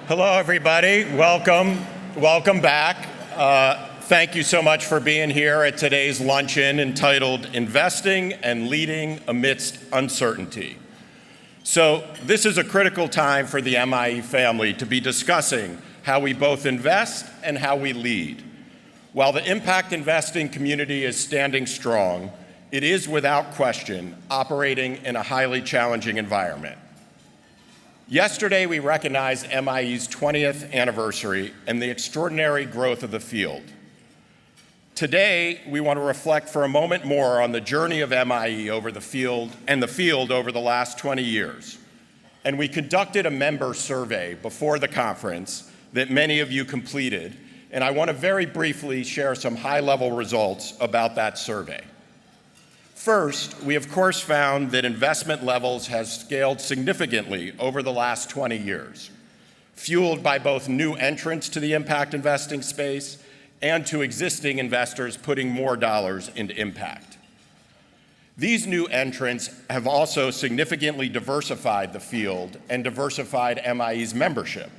Hello, everybody. Welcome back. Thank you so much for being here at today's luncheon entitled Investing and Leading Amidst Uncertainty. So this is a critical time for the MIE family to be discussing how we both invest and how we lead. While the impact investing community is standing strong, it is without question operating in a highly challenging environment. Yesterday, we recognized MIE's 20th anniversary and the extraordinary growth of the field. Today, we want to reflect for a moment more on the journey of MIE over the field over the last 20 years. And we conducted a member survey before the conference that many of you completed, and I want to very briefly share some high-level results about that survey. First, we of course found that investment levels has scaled significantly over the last 20 years, fueled by both new entrants to the impact investing space and to existing investors putting more dollars into impact. These new entrants have also significantly diversified the field and diversified MIE's membership.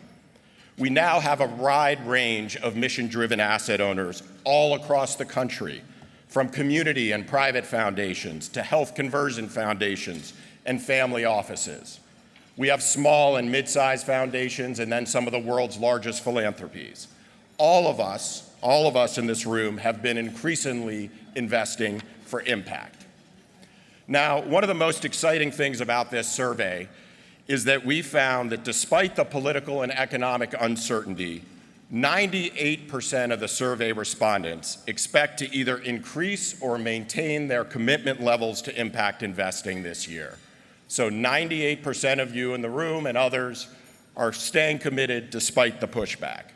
We now have a wide range of mission-driven asset owners all across the country, from community and private foundations to health conversion foundations and family offices. We have small and mid-sized foundations and then some of the world's largest philanthropies. All of us in this room have been increasingly investing for impact. Now, one of the most exciting things about this survey is that we found that despite the political and economic uncertainty, 98% of the survey respondents expect to either increase or maintain their commitment levels to impact investing this year. So 98% of you in the room and others are staying committed despite the pushback.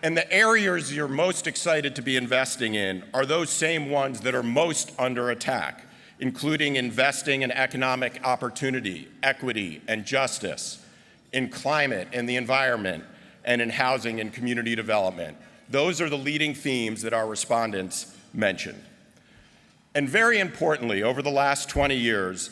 And the areas you're most excited to be investing in are those same ones that are most under attack, including investing in economic opportunity, equity, and justice, in climate and the environment, and in housing and community development. Those are the leading themes that our respondents mentioned. And very importantly, over the last 20 years,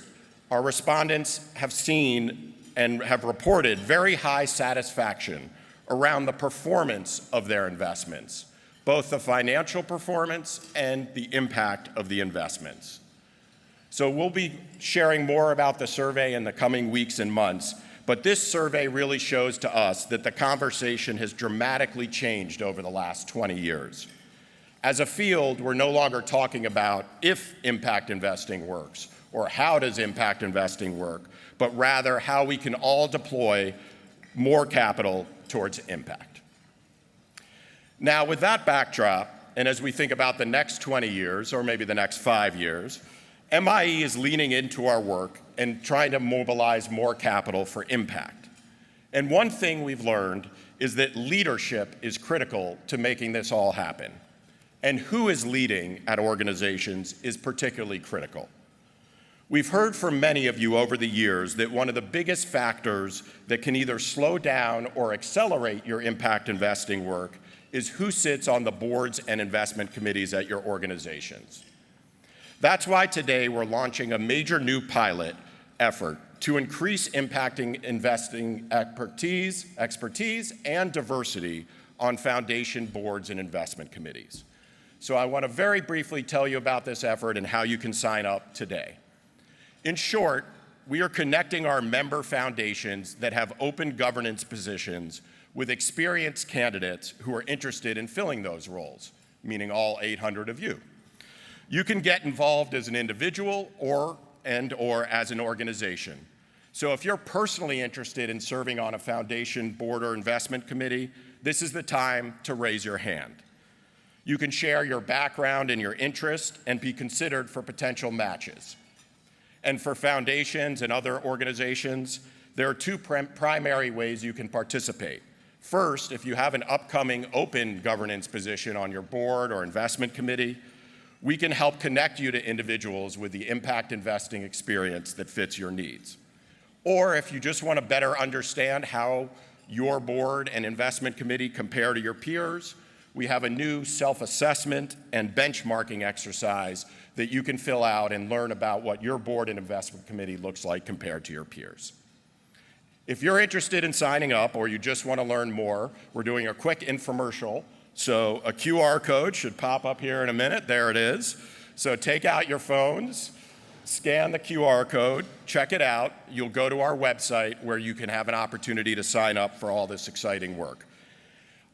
our respondents have seen and have reported very high satisfaction around the performance of their investments, both the financial performance and the impact of the investments. So we'll be sharing more about the survey in the coming weeks and months, but this survey really shows to us that the conversation has dramatically changed over the last 20 years. As a field, we're no longer talking about if impact investing works or how does impact investing work, but rather how we can all deploy more capital towards impact. Now, with that backdrop, and as we think about the next 20 years, or maybe the next 5 years, MIE is leaning into our work and trying to mobilize more capital for impact. And one thing we've learned is that leadership is critical to making this all happen. And who is leading at organizations is particularly critical. We've heard from many of you over the years that one of the biggest factors that can either slow down or accelerate your impact investing work is who sits on the boards and investment committees at your organizations. That's why today we're launching a major new pilot effort to increase impacting investing expertise and diversity on foundation boards and investment committees. So I want to very briefly tell you about this effort and how you can sign up today. In short, we are connecting our member foundations that have open governance positions with experienced candidates who are interested in filling those roles, meaning all 800 of you. You can get involved as an individual or as an organization. So if you're personally interested in serving on a foundation board or investment committee, this is the time to raise your hand. You can share your background and your interest and be considered for potential matches. And for foundations and other organizations, there are two primary ways you can participate. First, if you have an upcoming open governance position on your board or investment committee, we can help connect you to individuals with the impact investing experience that fits your needs. Or if you just want to better understand how your board and investment committee compare to your peers, we have a new self-assessment and benchmarking exercise that you can fill out and learn about what your board and investment committee looks like compared to your peers. If you're interested in signing up or you just want to learn more, we're doing a quick infomercial. So a QR code should pop up here in a minute. There it is. So take out your phones, scan the QR code, check it out. You'll go to our website where you can have an opportunity to sign up for all this exciting work.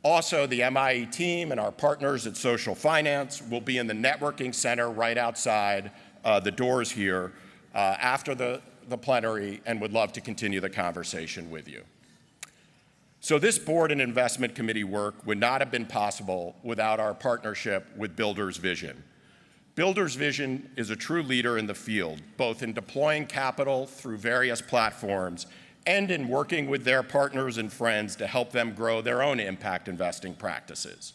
Also, the MIE team and our partners at Social Finance will be in the networking center right outside the doors here after the plenary and would love to continue the conversation with you. So this board and investment committee work would not have been possible without our partnership with Builders Vision. Builders Vision is a true leader in the field, both in deploying capital through various platforms and in working with their partners and friends to help them grow their own impact investing practices.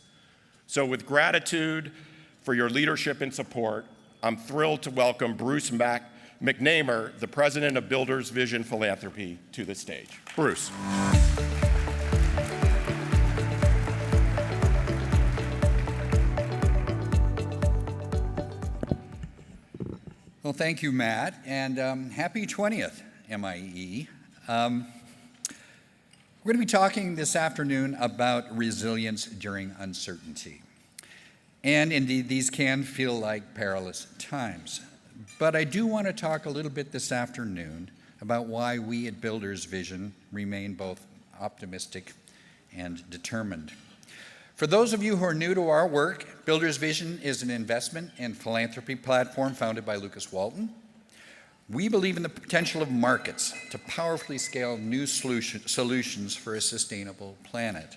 So with gratitude for your leadership and support, I'm thrilled to welcome Bruce McKnight, the president of Builders Vision Philanthropy, to the stage. Bruce. Well, thank you, Matt, and happy 20th, MIE. We're going to be talking this afternoon about resilience during uncertainty. And indeed, these can feel like perilous times. But I do want to talk a little bit this afternoon about why we at Builders Vision remain both optimistic and determined. For those of you who are new to our work, Builders Vision is an investment and philanthropy platform founded by Lucas Walton. We believe in the potential of markets to powerfully scale new solutions for a sustainable planet.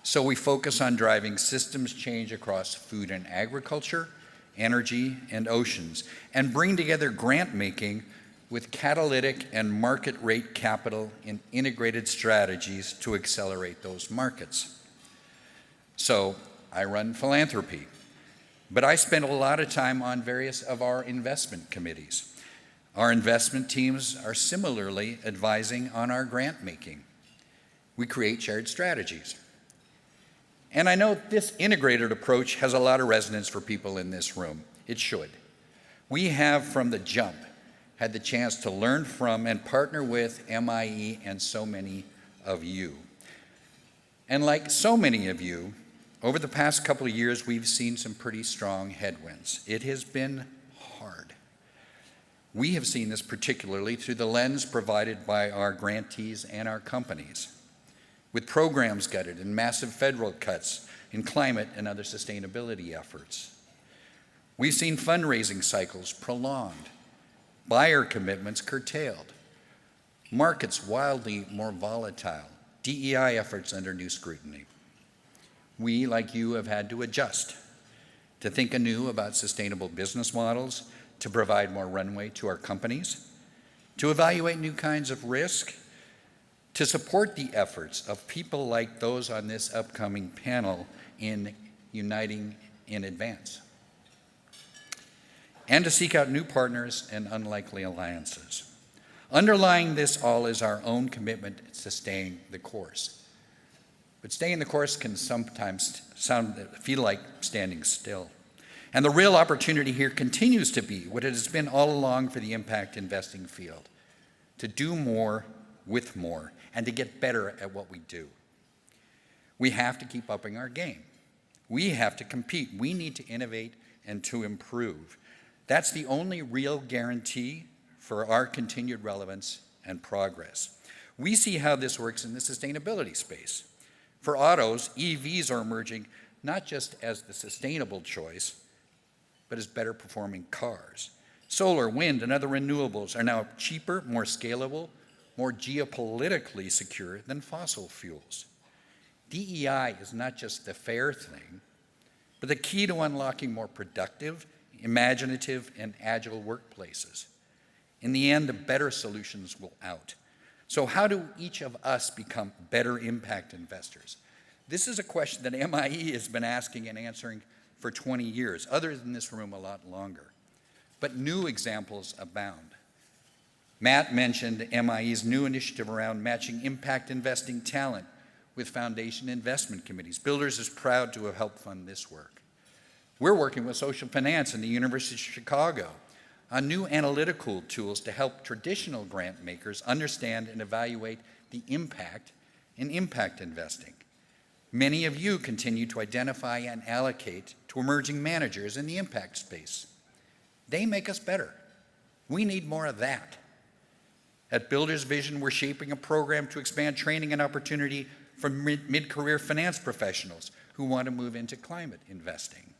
So we focus on driving systems change across food and agriculture, energy, and oceans, and bring together grant making with catalytic and market rate capital in integrated strategies to accelerate those markets. So I run philanthropy, but I spend a lot of time on various of our investment committees. Our investment teams are similarly advising on our grant making. We create shared strategies. And I know this integrated approach has a lot of resonance for people in this room. It should. We have, from the jump, had the chance to learn from and partner with MIE and so many of you. And like so many of you, over the past couple of years, we've seen some pretty strong headwinds. It has been hard. We have seen this particularly through the lens provided by our grantees and our companies, with programs gutted and massive federal cuts in climate and other sustainability efforts. We've seen fundraising cycles prolonged, buyer commitments curtailed, markets wildly more volatile, DEI efforts under new scrutiny. We, like you, have had to adjust, to think anew about sustainable business models, to provide more runway to our companies, to evaluate new kinds of risk, to support the efforts of people like those on this upcoming panel in uniting in advance, and to seek out new partners and unlikely alliances. Underlying this all is our own commitment to staying the course. But staying the course can sometimes feel like standing still. And the real opportunity here continues to be what it has been all along for the impact investing field, to do more with more and to get better at what we do. We have to keep upping our game. We have to compete. We need to innovate and to improve. That's the only real guarantee for our continued relevance and progress. We see how this works in the sustainability space. For autos, EVs are emerging not just as the sustainable choice, but as better performing cars. Solar, wind, and other renewables are now cheaper, more scalable, more geopolitically secure than fossil fuels. DEI is not just the fair thing, but the key to unlocking more productive, imaginative, and agile workplaces. In the end, the better solutions will out. So how do each of us become better impact investors? This is a question that MIE has been asking and answering for 20 years, others in this room a lot longer. But new examples abound. Matt mentioned MIE's new initiative around matching impact investing talent with foundation investment committees. Builders is proud to have helped fund this work. We're working with social finance and the University of Chicago on new analytical tools to help traditional grant makers understand and evaluate the impact in impact investing. Many of you continue to identify and allocate to emerging managers in the impact space. They make us better. We need more of that. At Builders Vision, we're shaping a program to expand training and opportunity for mid-career finance professionals who want to move into climate investing.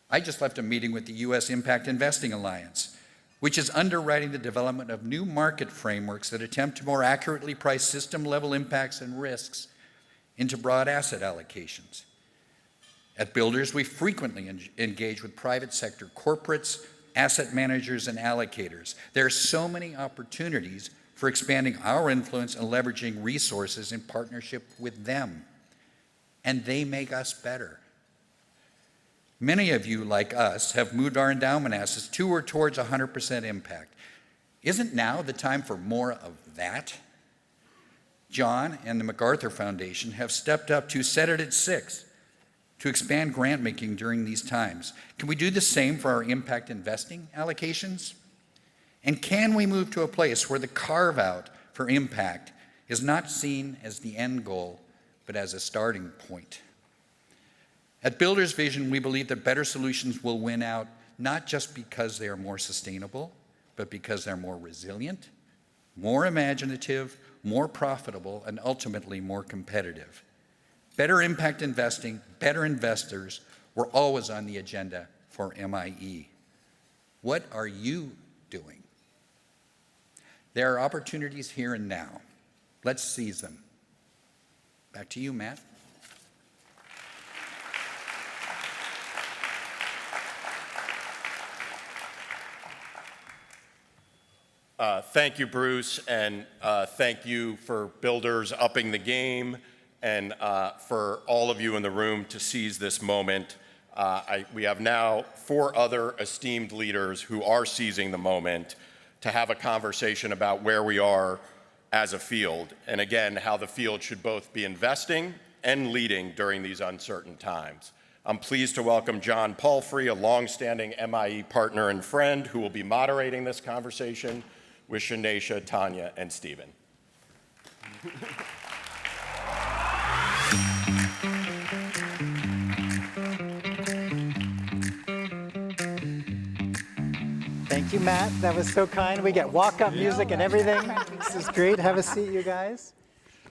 I just left a meeting with the U.S. Impact Investing Alliance, which is underwriting the development of new market frameworks that attempt to more accurately price system-level impacts and risks into broad asset allocations. At Builders, we frequently engage with private sector corporates, asset managers, and allocators. There are so many opportunities for expanding our influence and leveraging resources in partnership with them. And they make us better. Many of you, like us, have moved our endowment assets to or towards 100% impact. Isn't now the time for more of that? John and the MacArthur Foundation have stepped up to set it at 6 to expand grant making during these times. Can we do the same for our impact investing allocations? And can we move to a place where the carve out for impact is not seen as the end goal, but as a starting point? At Builders Vision, we believe that better solutions will win out, not just because they are more sustainable, but because they're more resilient, more imaginative, more profitable, and ultimately more competitive. Better impact investing, better investors were always on the agenda for MIE. What are you doing? There are opportunities here and now. Let's seize them. Back to you, Matt. Thank you, Bruce, and thank you for Builders upping the game, and for all of you in the room to seize this moment. We have now 4 other esteemed leaders who are seizing the moment to have a conversation about where we are as a field, and again, how the field should both be investing and leading during these uncertain times. I'm pleased to welcome John Palfrey, a longstanding MIE partner and friend, who will be moderating this conversation with Shanesha, Tonya, and Stephen. Thank you, Matt. That was so kind. We get walk-up music and everything. This is great. Have a seat, you guys.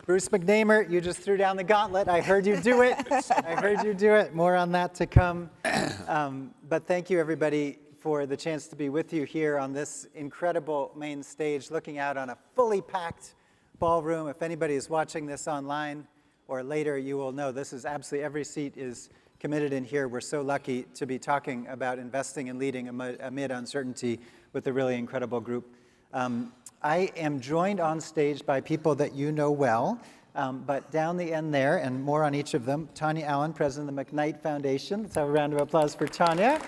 Bruce McNamer, you just threw down the gauntlet. I heard you do it. I heard you do it. More on that to come. But thank you, everybody, for the chance to be with you here on this incredible main stage, looking out on a fully packed ballroom. If anybody is watching this online or later, you will know this is absolutely, every seat is committed in here. We're so lucky to be talking about investing and leading amid uncertainty with a really incredible group. I am joined on stage by people that you know well, but down the end there, and more on each of them, Tonya Allen, president of the McKnight Foundation. Let's have a round of applause for Tonya.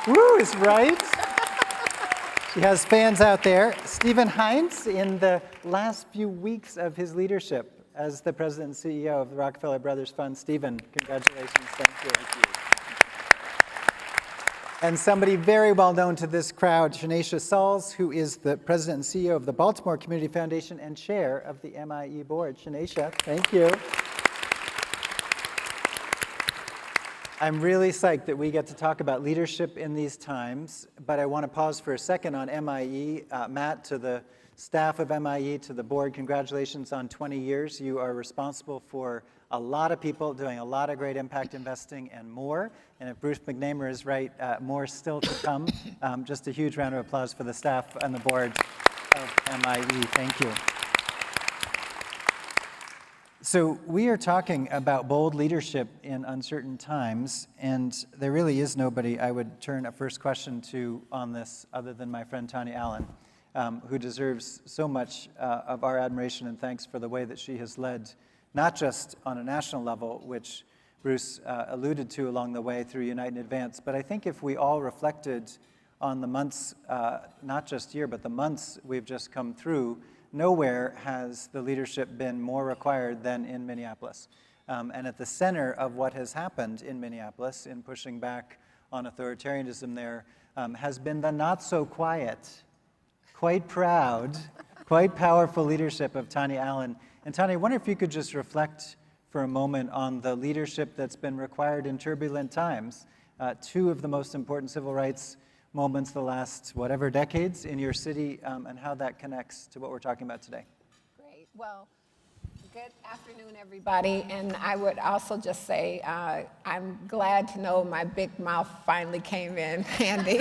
Woo is right. She has fans out there. Stephen Hines, in the last few weeks of his leadership as the president and CEO of the Rockefeller Brothers Fund. Stephen, congratulations. Thank you. And somebody very well known to this crowd, Shanesha Sauls, who is the president and CEO of the Baltimore Community Foundation and chair of the MIE board. Shanesha, thank you. I'm really psyched that we get to talk about leadership in these times, but I want to pause for a second on MIE. Matt, to the staff of MIE, to the board, congratulations on 20 years. You are responsible for a lot of people doing a lot of great impact investing and more. And if Bruce McNamer is right, more still to come. Just a huge round of applause for the staff and the board of MIE. Thank you. So we are talking about bold leadership in uncertain times, and there really is nobody I would turn a first question to on this other than my friend Tonya Allen, who deserves so much of our admiration and thanks for the way that she has led, not just on a national level, which Bruce alluded to along the way through Unite and Advance, but I think if we all reflected on the months, not just year, but the months we've just come through, nowhere has the leadership been more required than in Minneapolis. And at the center of what has happened in Minneapolis in pushing back on authoritarianism there has been the not-so-quiet, quite proud, quite powerful leadership of Tonya Allen. And Tonya, I wonder if you could just reflect for a moment on the leadership that's been required in turbulent times, two of the most important civil rights moments the last, whatever, decades in your city, and how that connects to what we're talking about today. Great. Well, good afternoon, everybody. And I would also just say I'm glad to know my big mouth finally came in handy.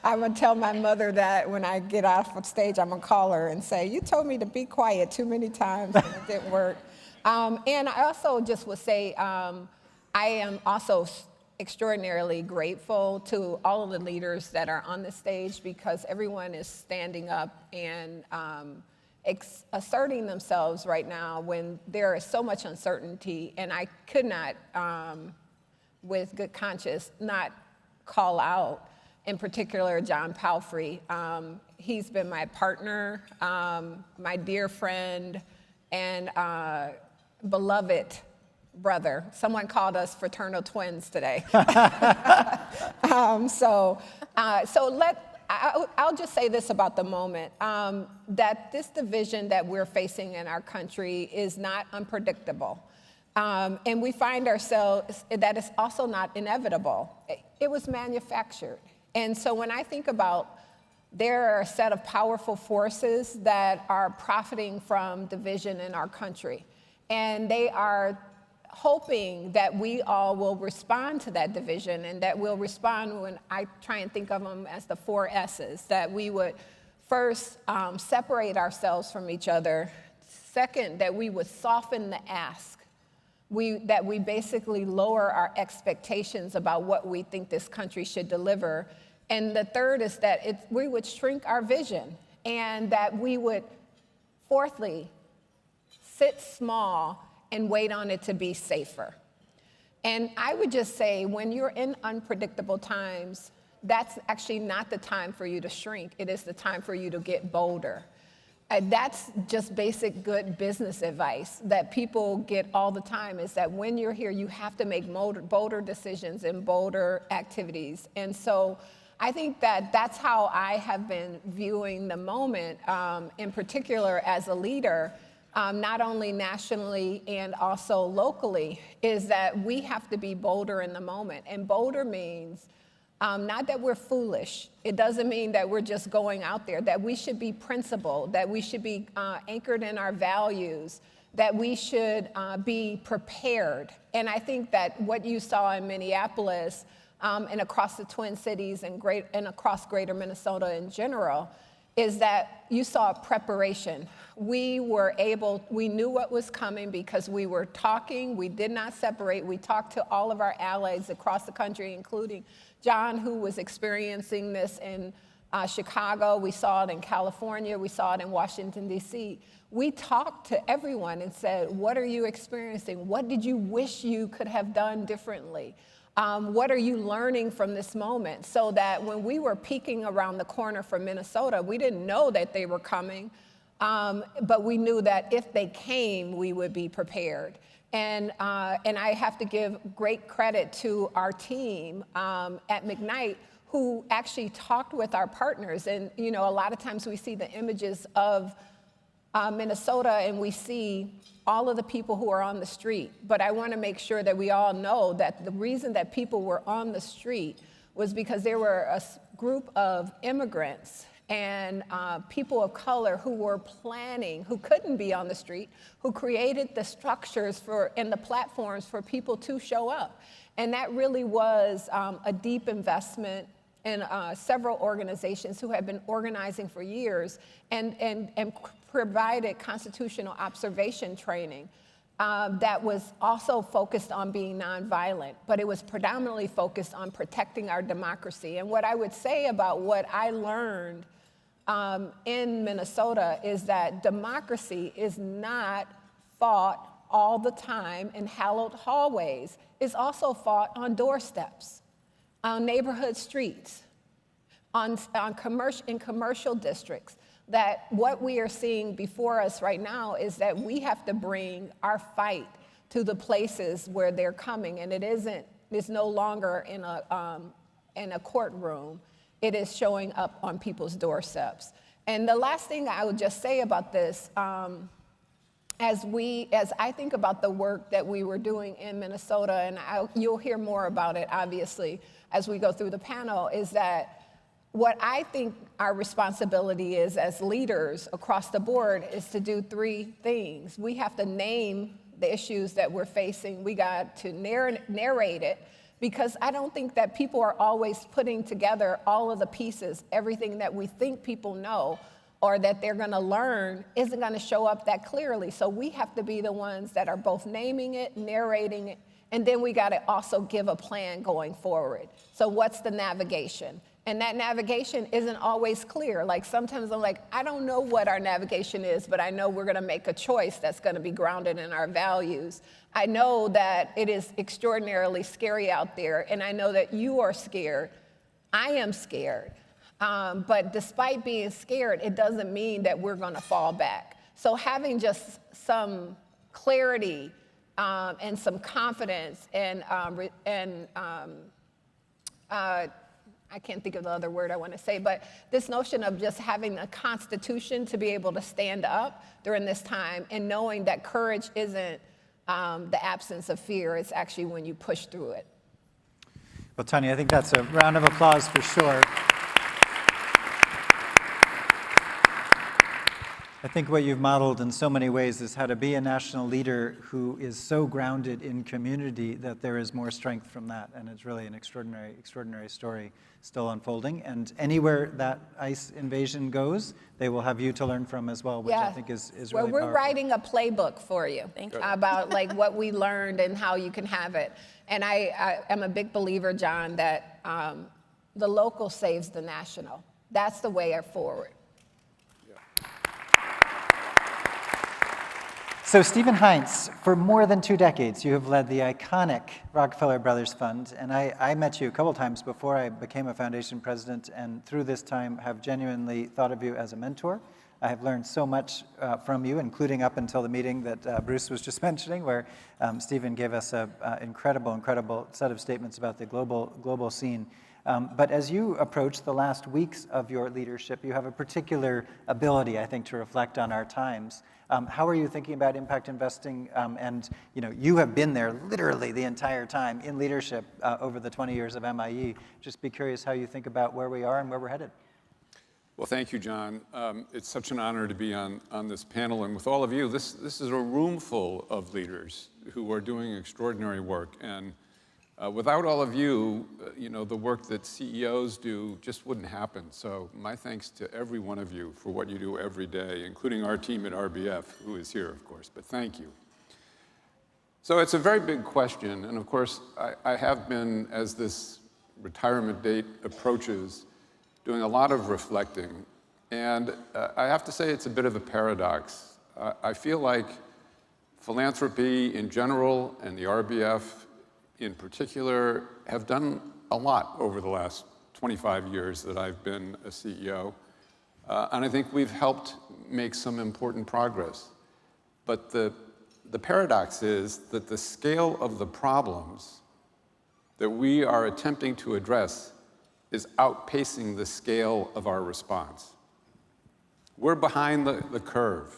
I'm going to tell my mother that when I get off of stage, I'm going to call her and say, you told me to be quiet too many times and it didn't work. And I also just would say I am also extraordinarily grateful to all of the leaders that are on the stage, because everyone is standing up and asserting themselves right now when there is so much uncertainty. And I could not, with good conscience, not call out, in particular, John Palfrey. He's been my partner, my dear friend, and beloved brother. Someone called us fraternal twins today. I'll just say this about the moment, that this division that we're facing in our country is not unpredictable. And we find ourselves, that it's also not inevitable. It was manufactured. And so when I think about there are a set of powerful forces that are profiting from division in our country, and they are hoping that we all will respond to that division, and that we'll respond when I try and think of them as the 4 S's, that we would first separate ourselves from each other. Second, that we would soften the ask. That we basically lower our expectations about what we think this country should deliver. And the third is that we would shrink our vision, and that we would, fourthly, sit small and wait on it to be safer. And I would just say, when you're in unpredictable times, that's actually not the time for you to shrink. It is the time for you to get bolder. That's just basic good business advice that people get all the time, is that when you're here, you have to make bolder decisions and bolder activities. And so I think that that's how I have been viewing the moment, in particular as a leader, not only nationally and also locally, is that we have to be bolder in the moment. And bolder means not that we're foolish. It doesn't mean that we're just going out there, that we should be principled, that we should be anchored in our values, that we should be prepared. And I think that what you saw in Minneapolis and across the Twin Cities and across greater Minnesota in general is that you saw preparation. We knew what was coming because we were talking. We did not separate. We talked to all of our allies across the country, including John, who was experiencing this in Chicago. We saw it in California. We saw it in Washington, D.C. We talked to everyone and said, what are you experiencing? What did you wish you could have done differently? What are you learning from this moment? So that when we were peeking around the corner from Minnesota, we didn't know that they were coming, but we knew that if they came, we would be prepared. And I have to give great credit to our team at McKnight, who actually talked with our partners. And a lot of times we see the images of Minnesota and we see all of the people who are on the street. But I want to make sure that we all know that the reason that people were on the street was because there were a group of immigrants and people of color who were planning, who couldn't be on the street, who created the structures and the platforms for people to show up. And that really was a deep investment in several organizations who have been organizing for years and provided constitutional observation training that was also focused on being nonviolent, but it was predominantly focused on protecting our democracy. And what I would say about what I learned in Minnesota is that democracy is not fought all the time in hallowed hallways. It's also fought on doorsteps, on neighborhood streets, in commercial districts. that what we are seeing before us right now is that we have to bring our fight to the places where they're coming, and it's no longer in a courtroom. It is showing up on people's doorsteps. And the last thing I would just say about this, as I think about the work that we were doing in Minnesota, and you'll hear more about it, obviously, as we go through the panel, is that what I think our responsibility is as leaders across the board is to do three things. We have to name the issues that we're facing. We got to narrate it, because I don't think that people are always putting together all of the pieces. Everything that we think people know or that they're going to learn isn't going to show up that clearly. So we have to be the ones that are both naming it, narrating it, and then we got to also give a plan going forward. So what's the navigation? And that navigation isn't always clear. Like sometimes I'm like, I don't know what our navigation is, but I know we're going to make a choice that's going to be grounded in our values. I know that it is extraordinarily scary out there, and I know that you are scared. I am scared. But despite being scared, it doesn't mean that we're going to fall back. So having just some clarity and some confidence and I can't think of the other word I want to say, but this notion of just having a constitution to be able to stand up during this time, and knowing that courage isn't the absence of fear, it's actually when you push through it. Well, Tonya, I think that's a round of applause for sure. I think what you've modeled in so many ways is how to be a national leader who is so grounded in community that there is more strength from that. And it's really an extraordinary, extraordinary story still unfolding. And anywhere that ICE invasion goes, they will have you to learn from as well, which I think is really Well, we're powerful. writing a playbook for you about like what we learned and how you can have it. And I am a big believer, John, that the local saves the national. That's the way forward. So Stephen Heinz, for more than 2 decades, you have led the iconic Rockefeller Brothers Fund, and I met you a couple times before I became a foundation president, and through this time have genuinely thought of you as a mentor. I have learned so much from you, including up until the meeting that Bruce was just mentioning, where Stephen gave us an incredible set of statements about the global scene. But as you approach the last weeks of your leadership, you have a particular ability, I think, to reflect on our times. How are you thinking about impact investing? And you have been there literally the entire time in leadership over the 20 years of MIE. Just be curious how you think about where we are and where we're headed. Well, thank you, John. It's such an honor to be on this panel. And with all of you, this is a room full of leaders who are doing extraordinary work. And without all of you, the work that CEOs do just wouldn't happen. So my thanks to every one of you for what you do every day, including our team at RBF, who is here, of course, but thank you. So it's a very big question, and of course, I have been, as this retirement date approaches, doing a lot of reflecting. And I have to say it's a bit of a paradox. I feel like philanthropy in general and the RBF in particular have done a lot over the last 25 years that I've been a CEO. And I think we've helped make some important progress. But the paradox is that the scale of the problems that we are attempting to address is outpacing the scale of our response. We're behind the curve.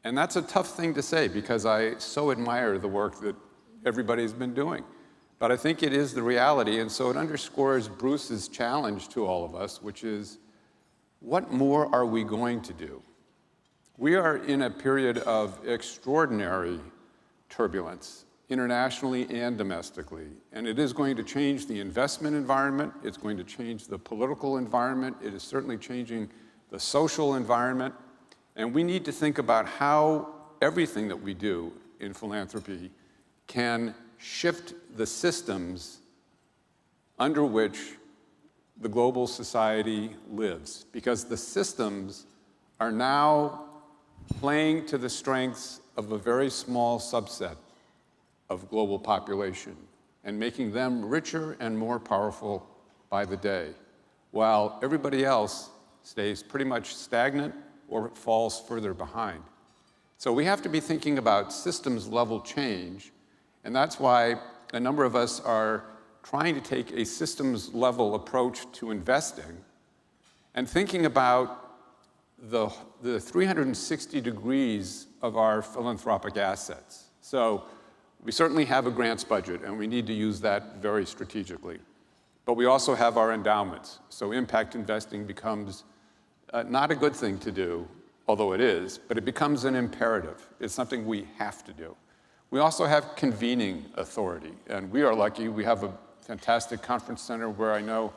And that's a tough thing to say because I so admire the work that everybody's been doing. But I think it is the reality, and so it underscores Bruce's challenge to all of us, which is, what more are we going to do? We are in a period of extraordinary turbulence, internationally and domestically, and it is going to change the investment environment, it's going to change the political environment, it is certainly changing the social environment, and we need to think about how everything that we do in philanthropy can shift the systems under which the global society lives, because the systems are now playing to the strengths of a very small subset of global population and making them richer and more powerful by the day, while everybody else stays pretty much stagnant or falls further behind. So we have to be thinking about systems level change, and that's why a number of us are trying to take a systems level approach to investing and thinking about the 360 degrees of our philanthropic assets. So we certainly have a grants budget, and we need to use that very strategically. But we also have our endowments. So impact investing becomes not a good thing to do, although it is, but it becomes an imperative. It's something we have to do. We also have convening authority, and we are lucky. We have a fantastic conference center where I know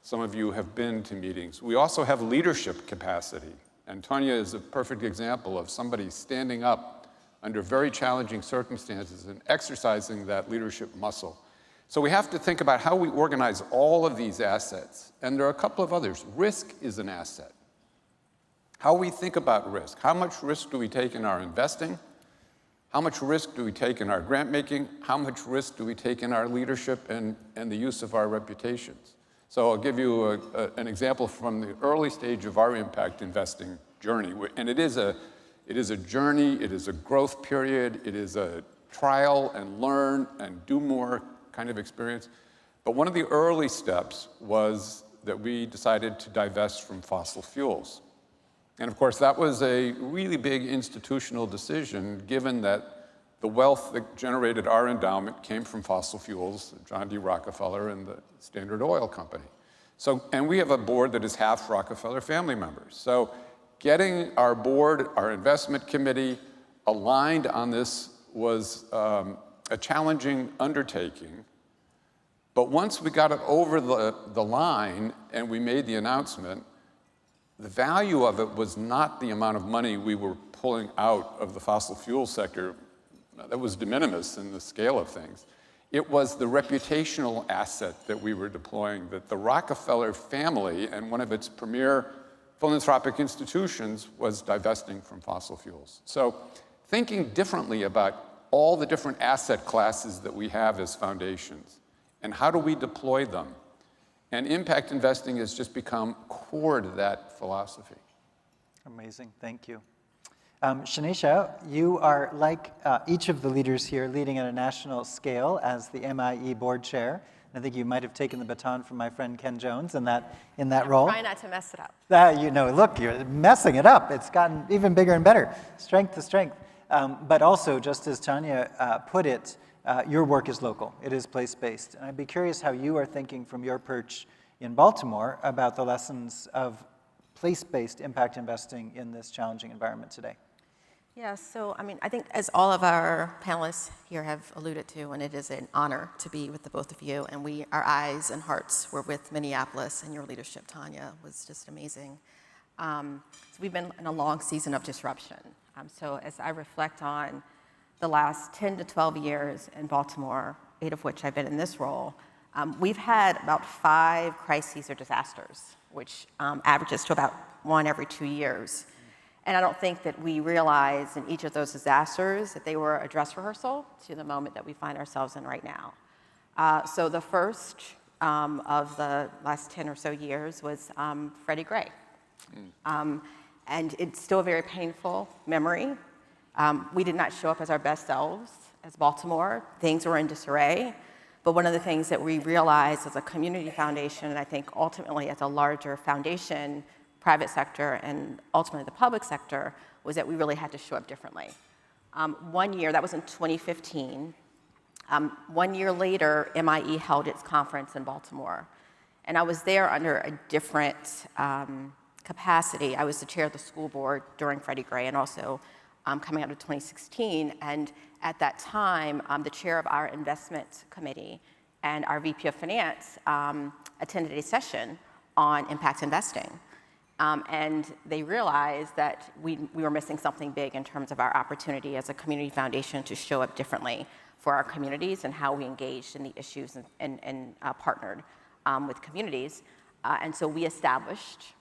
some of you have been to meetings. We also have leadership capacity, and Tonya is a perfect example of somebody standing up under very challenging circumstances and exercising that leadership muscle. So we have to think about how we organize all of these assets, and there are a couple of others. Risk is an asset. How we think about risk. How much risk do we take in our investing? How much risk do we take in our grant making? How much risk do we take in our leadership and the use of our reputations? So I'll give you an example from the early stage of our impact investing journey. And it is a journey, it is a growth period, it is a trial and learn and do more kind of experience. But one of the early steps was that we decided to divest from fossil fuels. And of course, that was a really big institutional decision, given that the wealth that generated our endowment came from fossil fuels, John D. Rockefeller and the Standard Oil Company. So, and we have a board that is half Rockefeller family members. So getting our board, our investment committee aligned on this was a challenging undertaking. But once we got it over the line and we made the announcement, the value of it was not the amount of money we were pulling out of the fossil fuel sector. That was de minimis in the scale of things. It was the reputational asset that we were deploying, that the Rockefeller family and one of its premier philanthropic institutions was divesting from fossil fuels. So thinking differently about all the different asset classes that we have as foundations, and how do we deploy them? And impact investing has just become core to that philosophy. Amazing, thank you. Shanisha, you are like each of the leaders here leading at a national scale as the MIE board chair. I think you might have taken the baton from my friend Ken Jones in that role. Try not to mess it up. You know, look, you're messing it up. It's gotten even bigger and better, strength to strength. But also, just as Tonya put it, your work is local. It is place-based. And I'd be curious how you are thinking from your perch in Baltimore about the lessons of place-based impact investing in this challenging environment today. Yeah, so I mean, I think as all of our panelists here have alluded to, and it is an honor to be with the both of you, and our eyes and hearts were with Minneapolis, and your leadership, Tonya, was just amazing. So we've been in a long season of disruption. So as I reflect on the last 10 to 12 years in Baltimore, 8 of which I've been in this role, we've had about 5 crises or disasters, which averages to about 1 every 2 years. And I don't think that we realized in each of those disasters that they were a dress rehearsal to the moment that we find ourselves in right now. So the first of the last 10 or so years was Freddie Gray. And it's still a very painful memory. We did not show up as our best selves as Baltimore. Things were in disarray. But one of the things that we realized as a community foundation, and I think ultimately as a larger foundation, private sector and ultimately the public sector, was that we really had to show up differently. 1 year, that was in 2015, 1 year later, MIE held its conference in Baltimore. And I was there under a different capacity. I was the chair of the school board during Freddie Gray and also coming out of 2016. And at that time, the chair of our investment committee and our VP of finance attended a session on impact investing. And they realized that we were missing something big in terms of our opportunity as a community foundation to show up differently for our communities and how we engaged in the issues and partnered with communities. And so we established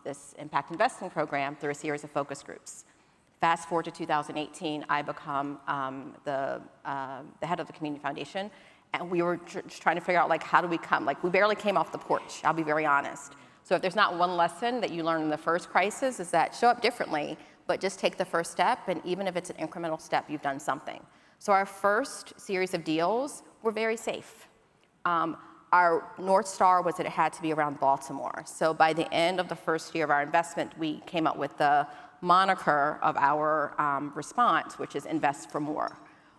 this impact investing program through a series of focus groups. Fast forward to 2018, I become the head of the community foundation, and we were trying to figure out, like, how do we come? Like, we barely came off the porch, I'll be very honest. So if there's not one lesson that you learn in the first crisis, is that show up differently, but just take the first step, and even if it's an incremental step, you've done something. So our first series of deals were very safe. Our North Star was that it had to be around Baltimore. So by the end of the first year of our investment, we came up with the moniker of our response, which is Invest for More,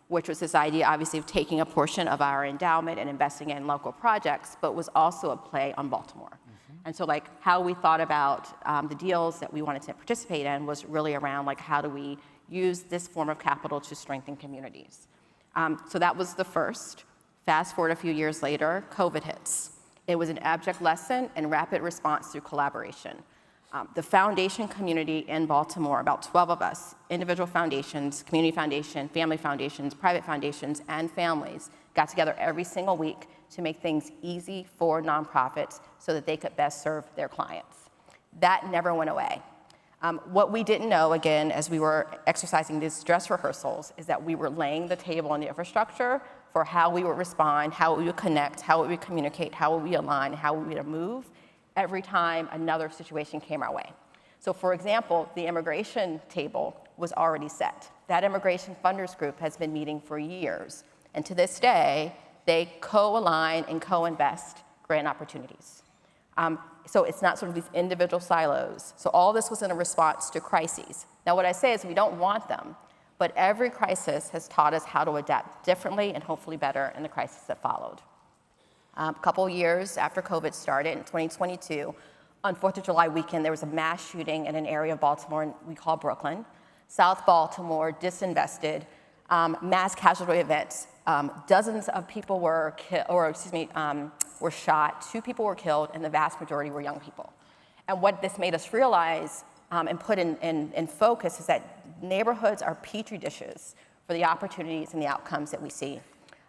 which was this idea, obviously, of taking a portion of our endowment and investing in local projects, but was also a play on Baltimore. And so like how we thought about the deals that we wanted to participate in was really around like how do we use this form of capital to strengthen communities. So that was the first. Fast forward a few years later, COVID hits. It was an abject lesson and rapid response through collaboration. The foundation community in Baltimore, about 12 of us, individual foundations, community foundation, family foundations, private foundations, and families, got together every single week to make things easy for nonprofits so that they could best serve their clients. That never went away. What we didn't know, again, as we were exercising these dress rehearsals, is that we were laying the table and the infrastructure for how we would respond, how we would connect, how we would communicate, how we would align, how we would move every time another situation came our way. So for example, the immigration table was already set. That immigration funders group has been meeting for years. And to this day, they co-align and co-invest grant opportunities. So it's not sort of these individual silos. So all this was in a response to crises. Now what I say is we don't want them, but every crisis has taught us how to adapt differently and hopefully better in the crisis that followed. A couple years after COVID started in 2022, on 4th of July weekend, there was a mass shooting in an area of Baltimore we call Brooklyn. South Baltimore, disinvested, mass casualty events. Dozens of people were shot, 2 people were killed, and the vast majority were young people. And what this made us realize and put in focus is that neighborhoods are petri dishes for the opportunities and the outcomes that we see.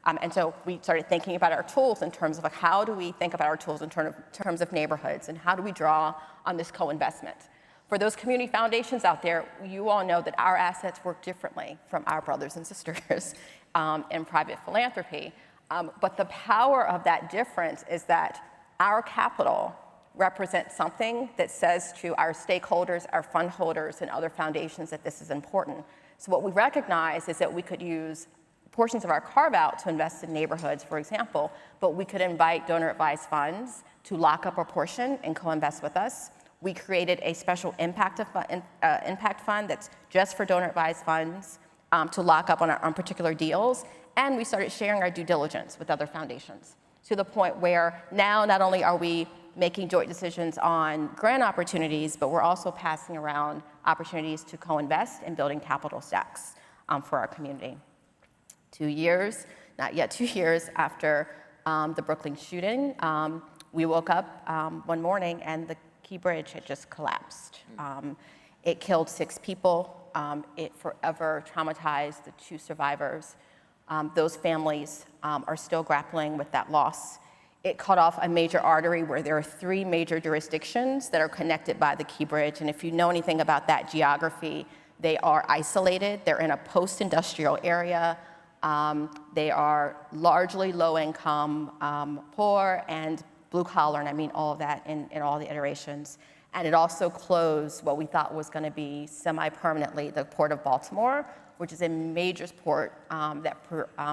And so we started thinking about our tools in terms of like, how do we think about our tools in terms of neighborhoods, and how do we draw on this co-investment? For those community foundations out there, you all know that our assets work differently from our brothers and sisters in private philanthropy. But the power of that difference is that our capital represents something that says to our stakeholders, our fund holders, and other foundations that this is important. So what we recognize is that we could use portions of our carve-out to invest in neighborhoods, for example, but we could invite donor-advised funds to lock up a portion and co-invest with us. We created a special impact fund that's just for donor-advised funds to lock up on particular deals, and we started sharing our due diligence with other foundations to the point where now not only are we making joint decisions on grant opportunities, but we're also passing around opportunities to co-invest in building capital stacks for our community. 2 years, not yet 2 years after the Brooklyn shooting, we woke up one morning and the Key Bridge had just collapsed. It killed 6 people. It forever traumatized the 2 survivors. Those families are still grappling with that loss. It cut off a major artery where there are 3 major jurisdictions that are connected by the Key Bridge. And if you know anything about that geography, they are isolated. They're in a post-industrial area. They are largely low-income, poor, and blue-collar, and I mean all of that in all the iterations. And it also closed what we thought was going to be semi-permanently the Port of Baltimore, which is a major port that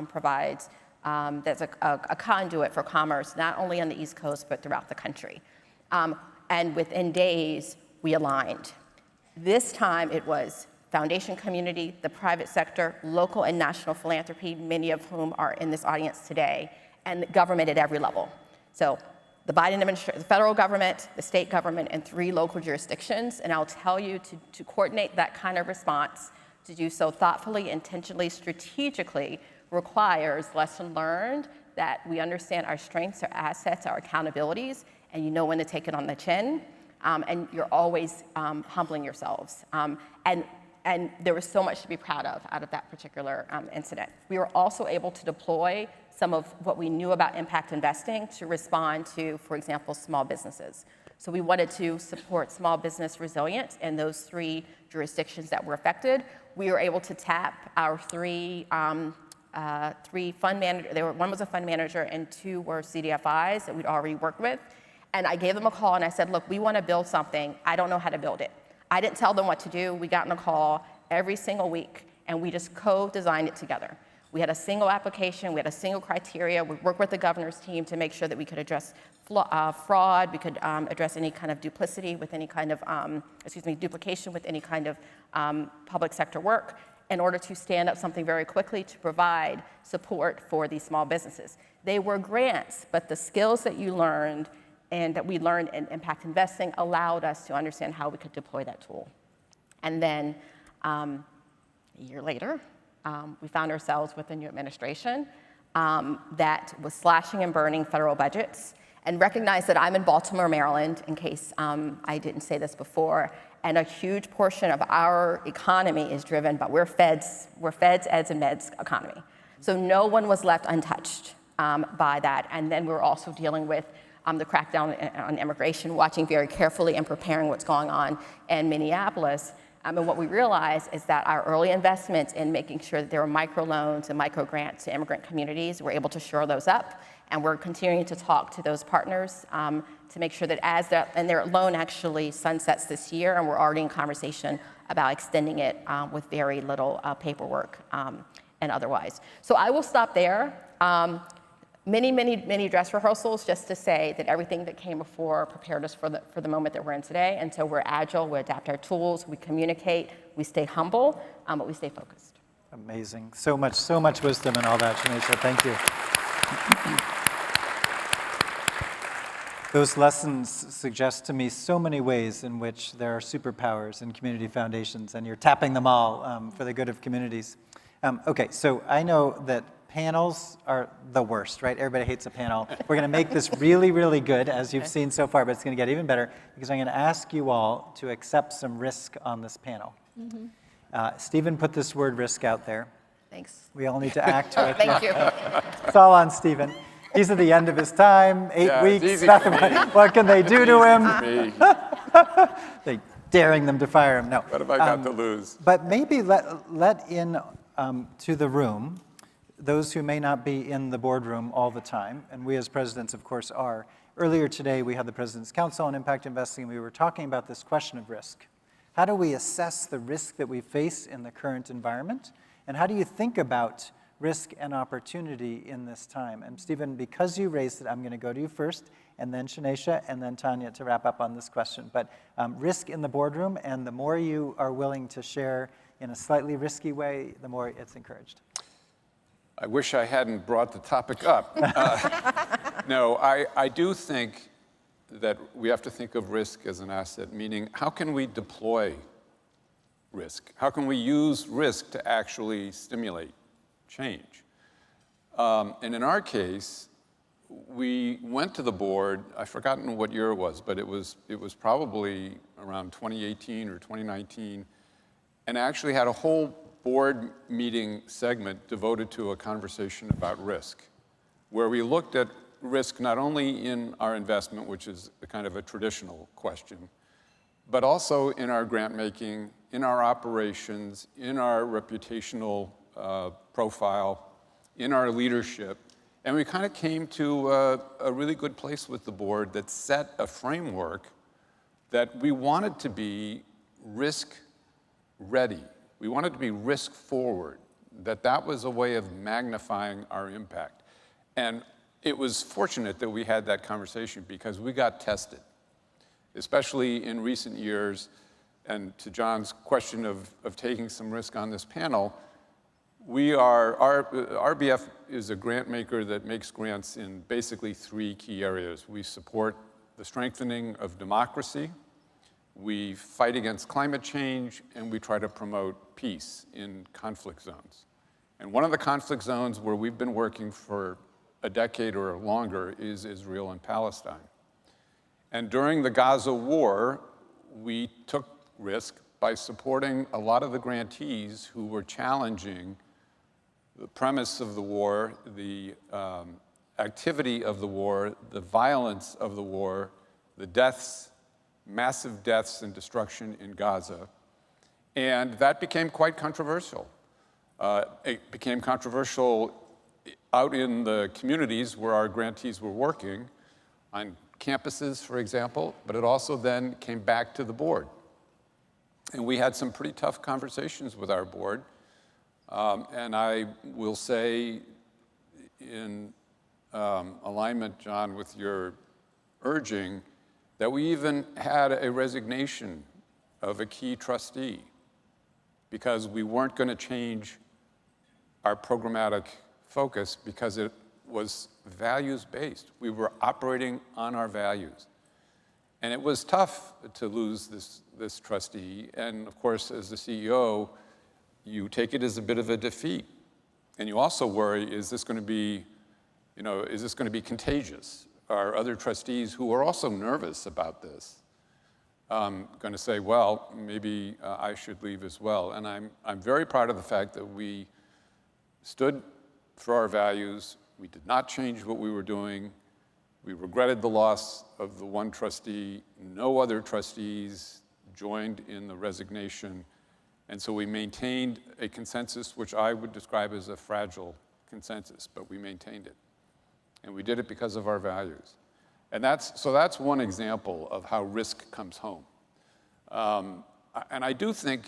provides, that's a conduit for commerce, not only on the East Coast, but throughout the country. And within days, we aligned. This time, it was foundation community, the private sector, local and national philanthropy, many of whom are in this audience today, and government at every level. So the Biden administration, the federal government, the state government, and 3 local jurisdictions. And I'll tell you, to coordinate that kind of response, to do so thoughtfully, intentionally, strategically, requires lesson learned that we understand our strengths, our assets, our accountabilities, and you know when to take it on the chin, and you're always humbling yourselves. And there was so much to be proud of out of that particular incident. We were also able to deploy some of what we knew about impact investing to respond to, for example, small businesses. So we wanted to support small business resilience in those 3 jurisdictions that were affected. We were able to tap our 3 fund managers. One was a fund manager and 2 were CDFIs that we'd already worked with. And I gave them a call and I said, look, we want to build something. I don't know how to build it. I didn't tell them what to do. We got in a call every single week and we just co-designed it together. We had a single application, we had a single criteria. We worked with the governor's team to make sure that we could address fraud, we could address any kind of duplicity with any kind of, duplication with any kind of public sector work in order to stand up something very quickly to provide support for these small businesses. They were grants, but the skills that you learned and that we learned in impact investing allowed us to understand how we could deploy that tool. And then a year later, we found ourselves with a new administration that was slashing and burning federal budgets, and recognized that I'm in Baltimore, Maryland, in case I didn't say this before, and a huge portion of our economy is driven by, we're feds, eds, and meds economy. So no one was left untouched by that. And then we were also dealing with the crackdown on immigration, watching very carefully and preparing what's going on in Minneapolis. And what we realized is that our early investments in making sure that there were microloans and microgrants to immigrant communities, we're able to shore those up. And we're continuing to talk to those partners to make sure that and their loan actually sunsets this year, and we're already in conversation about extending it with very little paperwork and otherwise. So I will stop there. Many dress rehearsals just to say that everything that came before prepared us for the moment that we're in today. And so we're agile, we adapt our tools, we communicate, we stay humble, but we stay focused. Amazing. So much wisdom in all that, Shanesha. Thank you. Those lessons suggest to me so many ways in which there are superpowers in community foundations, and you're tapping them all for the good of communities. Okay, so I know that panels are the worst, right? Everybody hates a panel. We're going to make this really, really good, as you've seen so far, but it's going to get even better because I'm going to ask you all to accept some risk on this panel. Stephen put this word risk out there. Thanks. We all need to act to it. Thank you. It's all on Stephen. He's at the end of his time, 8 weeks. It's easy for me. What can they do to him? Me. They daring them to fire him. No. What have I got to lose? But maybe let in to the room those who may not be in the boardroom all the time, and we as presidents, of course, are. Earlier today, we had the President's Council on Impact Investing, and we were talking about this question of risk. How do we assess the risk that we face in the current environment? And how do you think about risk and opportunity in this time? And Stephen, because you raised it, I'm going to go to you first, and then Shanesha, and then Tonya to wrap up on this question. But risk in the boardroom, and the more you are willing to share in a slightly risky way, the more it's encouraged. I wish I hadn't brought the topic up. No, I do think that we have to think of risk as an asset, meaning how can we deploy risk? How can we use risk to actually stimulate change? And in our case, we went to the board, I've forgotten what year it was, but it was probably around 2018 or 2019, and actually had a whole board meeting segment devoted to a conversation about risk, where we looked at risk not only in our investment, which is a kind of a traditional question, but also in our grant making, in our operations, in our reputational profile, in our leadership. And we kind of came to a really good place with the board that set a framework that we wanted to be risk ready. We wanted to be risk forward, that was a way of magnifying our impact. And it was fortunate that we had that conversation because we got tested, especially in recent years. And to John's question of taking some risk on this panel, RBF is a grant maker that makes grants in basically 3 key areas. We support the strengthening of democracy, we fight against climate change, and we try to promote peace in conflict zones. And one of the conflict zones where we've been working for a decade or longer is Israel and Palestine. And during the Gaza war, we took risk by supporting a lot of the grantees who were challenging the premise of the war, the activity of the war, the violence of the war, the deaths, massive deaths and destruction in Gaza. And that became quite controversial. It became controversial out in the communities where our grantees were working on campuses, for example, but it also then came back to the board. And we had some pretty tough conversations with our board. And I will say, in alignment, John, with your urging, that we even had a resignation of a key trustee because we weren't going to change our programmatic focus because it was values-based. We were operating on our values. And it was tough to lose this trustee. And of course, as the CEO, you take it as a bit of a defeat. And you also worry, is this going to be, is this going to be contagious? Are other trustees who are also nervous about this going to say, well, maybe I should leave as well? And I'm very proud of the fact that we stood for our values. We did not change what we were doing. We regretted the loss of the one trustee. No other trustees joined in the resignation. And so we maintained a consensus, which I would describe as a fragile consensus, but we maintained it. And we did it because of our values. And that's one example of how risk comes home. And I do think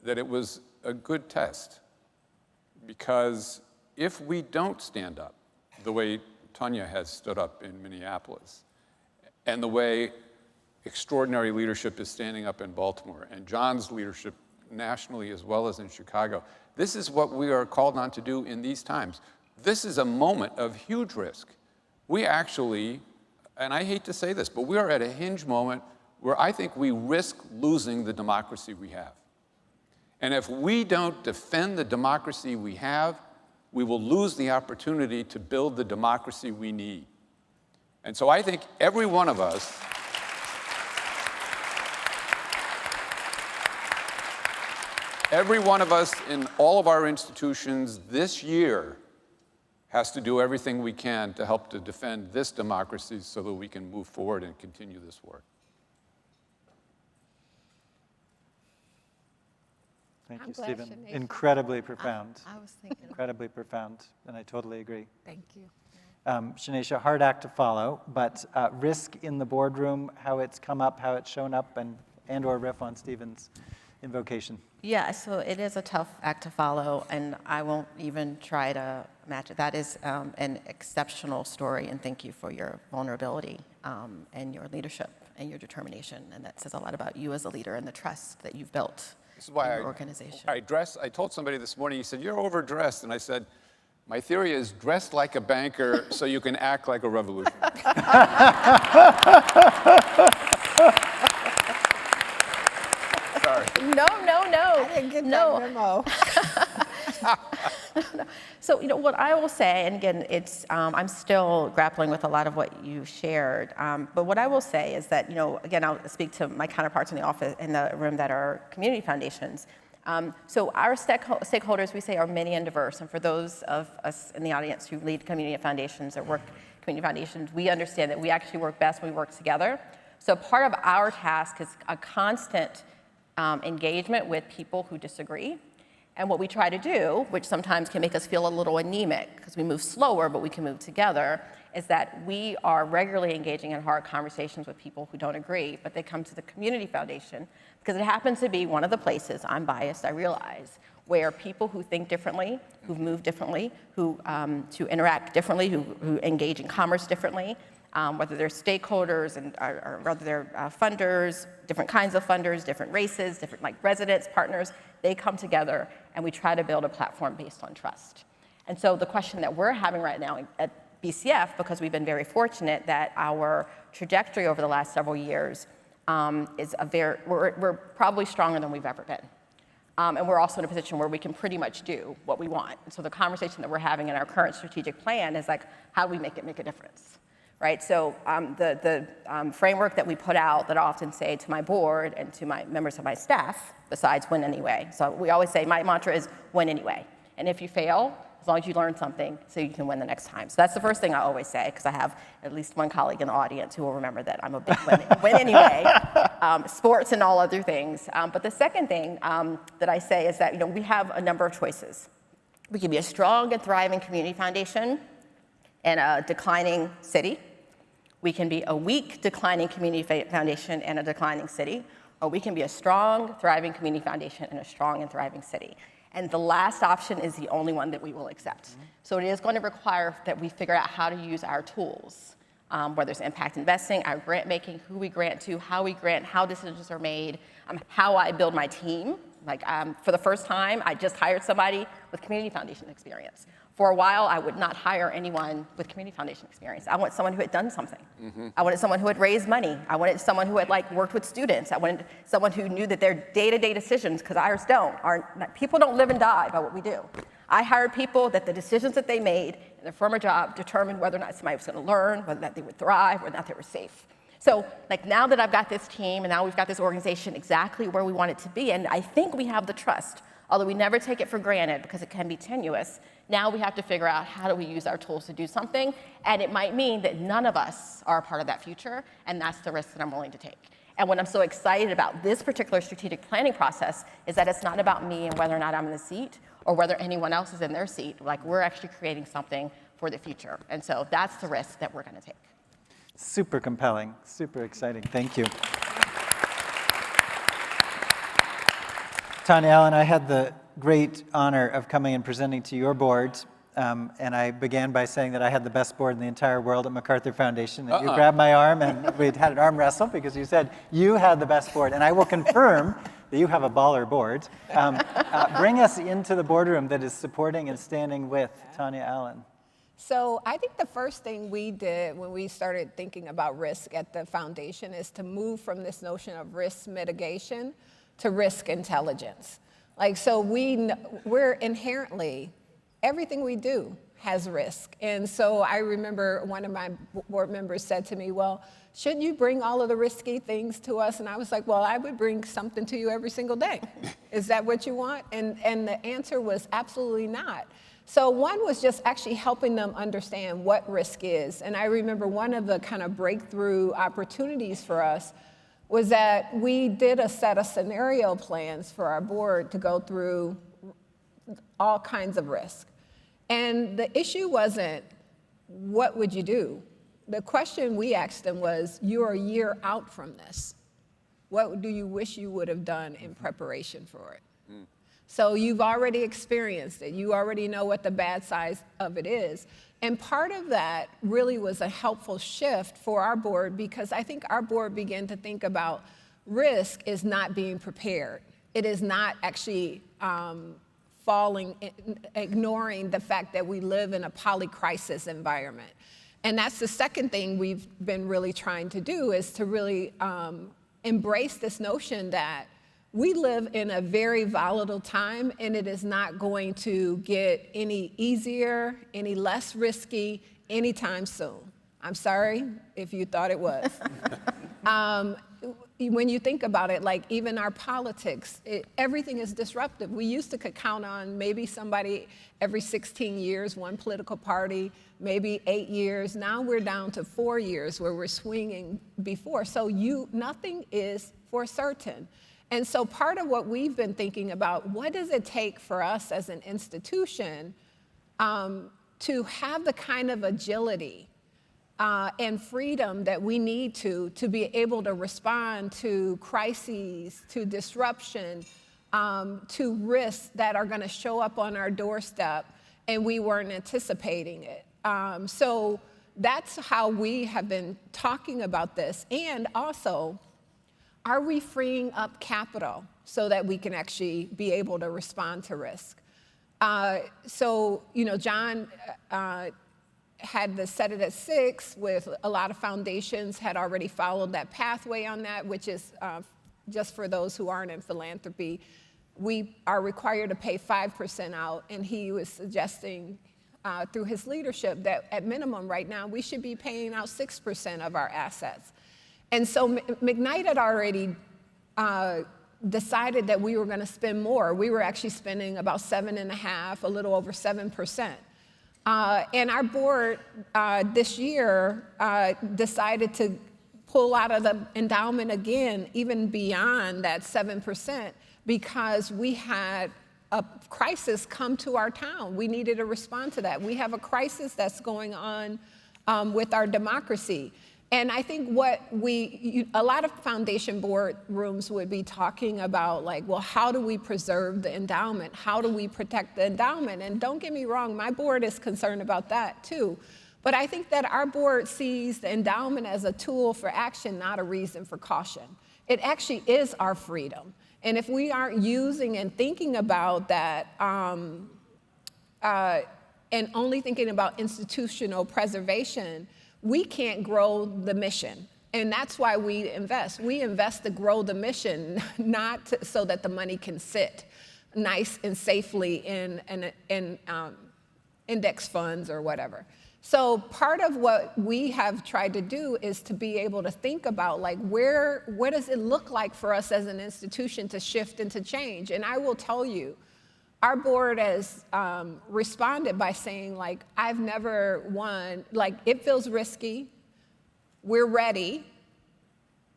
that it was a good test, because if we don't stand up the way Tonya has stood up in Minneapolis, and the way extraordinary leadership is standing up in Baltimore, and John's leadership nationally as well as in Chicago, this is what we are called on to do in these times. This is a moment of huge risk. We actually, and I hate to say this, but we are at a hinge moment where I think we risk losing the democracy we have. And if we don't defend the democracy we have, we will lose the opportunity to build the democracy we need. And so I think every one of us in all of our institutions this year has to do everything we can to help to defend this democracy so that we can move forward and continue this work. Thank I'm you, glad Stephen. Sinead- Incredibly profound. I was thinking. Incredibly profound, and I totally agree. Thank you. Shanesha, hard act to follow, but risk in the boardroom, how it's come up, how it's shown up, and or riff on Stephen's invocation. Yeah, so it is a tough act to follow, and I won't even try to match it. That is an exceptional story, and thank you for your vulnerability and your leadership and your determination. And that says a lot about you as a leader and the trust that you've built This is why in your organization. I told somebody this morning, he said, you're overdressed. And I said, my theory is dress like a banker so you can act like a revolutionary. Sorry. No. I didn't get that memo. So, what I will say, and again, it's, I'm still grappling with a lot of what you shared, but what I will say is that, again, I'll speak to my counterparts in the office, in the room that are community foundations. So our stakeholders, we say, are many and diverse, and for those of us in the audience who lead community foundations or work community foundations, we understand that we actually work best when we work together. So part of our task is a constant engagement with people who disagree. And what we try to do, which sometimes can make us feel a little anemic because we move slower, but we can move together, is that we are regularly engaging in hard conversations with people who don't agree, but they come to the community foundation because it happens to be one of the places, I'm biased, I realize, where people who think differently, who move differently, who to interact differently, who engage in commerce differently, whether they're stakeholders or whether they're funders, different kinds of funders, different races, different residents, partners, they come together and we try to build a platform based on trust. And so the question that we're having right now at BCF, because we've been very fortunate that our trajectory over the last several years is we're probably stronger than we've ever been. And we're also in a position where we can pretty much do what we want. And so the conversation that we're having in our current strategic plan is how do we make a difference? Right, so the framework that we put out that I often say to my board and to my members of my staff, besides win anyway. So we always say my mantra is win anyway. And if you fail, as long as you learn something so you can win the next time. So that's the first thing I always say, because I have at least one colleague in the audience who will remember that I'm a big win anyway, sports and all other things. But the second thing that I say is that we have a number of choices. We can be a strong and thriving community foundation in a declining city, We can be a weak, declining community foundation and a declining city, or we can be a strong, thriving community foundation and a strong and thriving city. And the last option is the only one that we will accept. So it is going to require that we figure out how to use our tools, whether it's impact investing, our grant making, who we grant to, how we grant, how decisions are made, how I build my team. Like for the first time, I just hired somebody with community foundation experience. For a while, I would not hire anyone with community foundation experience. I want someone who had done something. I wanted someone who had raised money. I wanted someone who had worked with students. I wanted someone who knew that their day-to-day decisions, because ours people don't live and die by what we do. I hired people that the decisions that they made in their former job determined whether or not somebody was going to learn, whether or not they would thrive, whether or not they were safe. So now that I've got this team and now we've got this organization exactly where we want it to be, and I think we have the trust, although we never take it for granted because it can be tenuous, now we have to figure out how do we use our tools to do something, and it might mean that none of us are a part of that future, and that's the risk that I'm willing to take. And what I'm so excited about this particular strategic planning process is that it's not about me and whether or not I'm in the seat or whether anyone else is in their seat. We're actually creating something for the future, and so that's the risk that we're going to take. Super compelling, super exciting. Thank you. Tonya Allen, I had the great honor of coming and presenting to your board, and I began by saying that I had the best board in the entire world at MacArthur Foundation. And you grabbed my arm, and we had an arm wrestle because you said you had the best board. And I will confirm that you have a baller board. Bring us into the boardroom that is supporting and standing with Tonya Allen. So I think the first thing we did when we started thinking about risk at the foundation is to move from this notion of risk mitigation to risk intelligence. So we're inherently, everything we do has risk. And so I remember one of my board members said to me, well, shouldn't you bring all of the risky things to us? And I was like, well, I would bring something to you every single day. Is that what you want? And the answer was absolutely not. So one was just actually helping them understand what risk is. And I remember one of the kind of breakthrough opportunities for us was that we did a set of scenario plans for our board to go through all kinds of risk. And the issue wasn't, what would you do? The question we asked them was, you're a year out from this. What do you wish you would have done in preparation for it? So you've already experienced it. You already know what the bad side of it is. And part of that really was a helpful shift for our board because I think our board began to think about risk is not being prepared. It is not actually ignoring the fact that we live in a polycrisis environment. And that's the second thing we've been really trying to do is to really embrace this notion that we live in a very volatile time, and it is not going to get any easier, any less risky anytime soon. I'm sorry if you thought it was. When you think about it, even our politics, everything is disruptive. We used to could count on maybe somebody every 16 years, one political party, maybe 8 years. Now we're down to 4 years where we're swinging before. So nothing is for certain. And so part of what we've been thinking about, what does it take for us as an institution to have the kind of agility and freedom that we need to be able to respond to crises, to disruption, to risks that are going to show up on our doorstep and we weren't anticipating it. So that's how we have been talking about this. And also, are we freeing up capital so that we can actually be able to respond to risk? John had set it at 6 with a lot of foundations had already followed that pathway on that, which is just for those who aren't in philanthropy, we are required to pay 5% out, and he was suggesting through his leadership that at minimum right now we should be paying out 6% of our assets. And so McKnight had already decided that we were going to spend more. We were actually spending about 7.5%, a little over 7%. And our board this year decided to pull out of the endowment again, even beyond that 7%, because we had a crisis come to our town. We needed to respond to that. We have a crisis that's going on with our democracy. And I think what a lot of foundation board rooms would be talking about, like, well, how do we preserve the endowment? How do we protect the endowment? And don't get me wrong, my board is concerned about that too. But I think that our board sees the endowment as a tool for action, not a reason for caution. It actually is our freedom. And if we aren't using and thinking about that, and only thinking about institutional preservation, we can't grow the mission. And that's why we invest. We invest to grow the mission, not so that the money can sit nice and safely in index funds or whatever. So part of what we have tried to do is to be able to think about, like, what does it look like for us as an institution to shift and to change? And I will tell you, our board has responded by saying, like, I've never won, like, it feels risky, we're ready,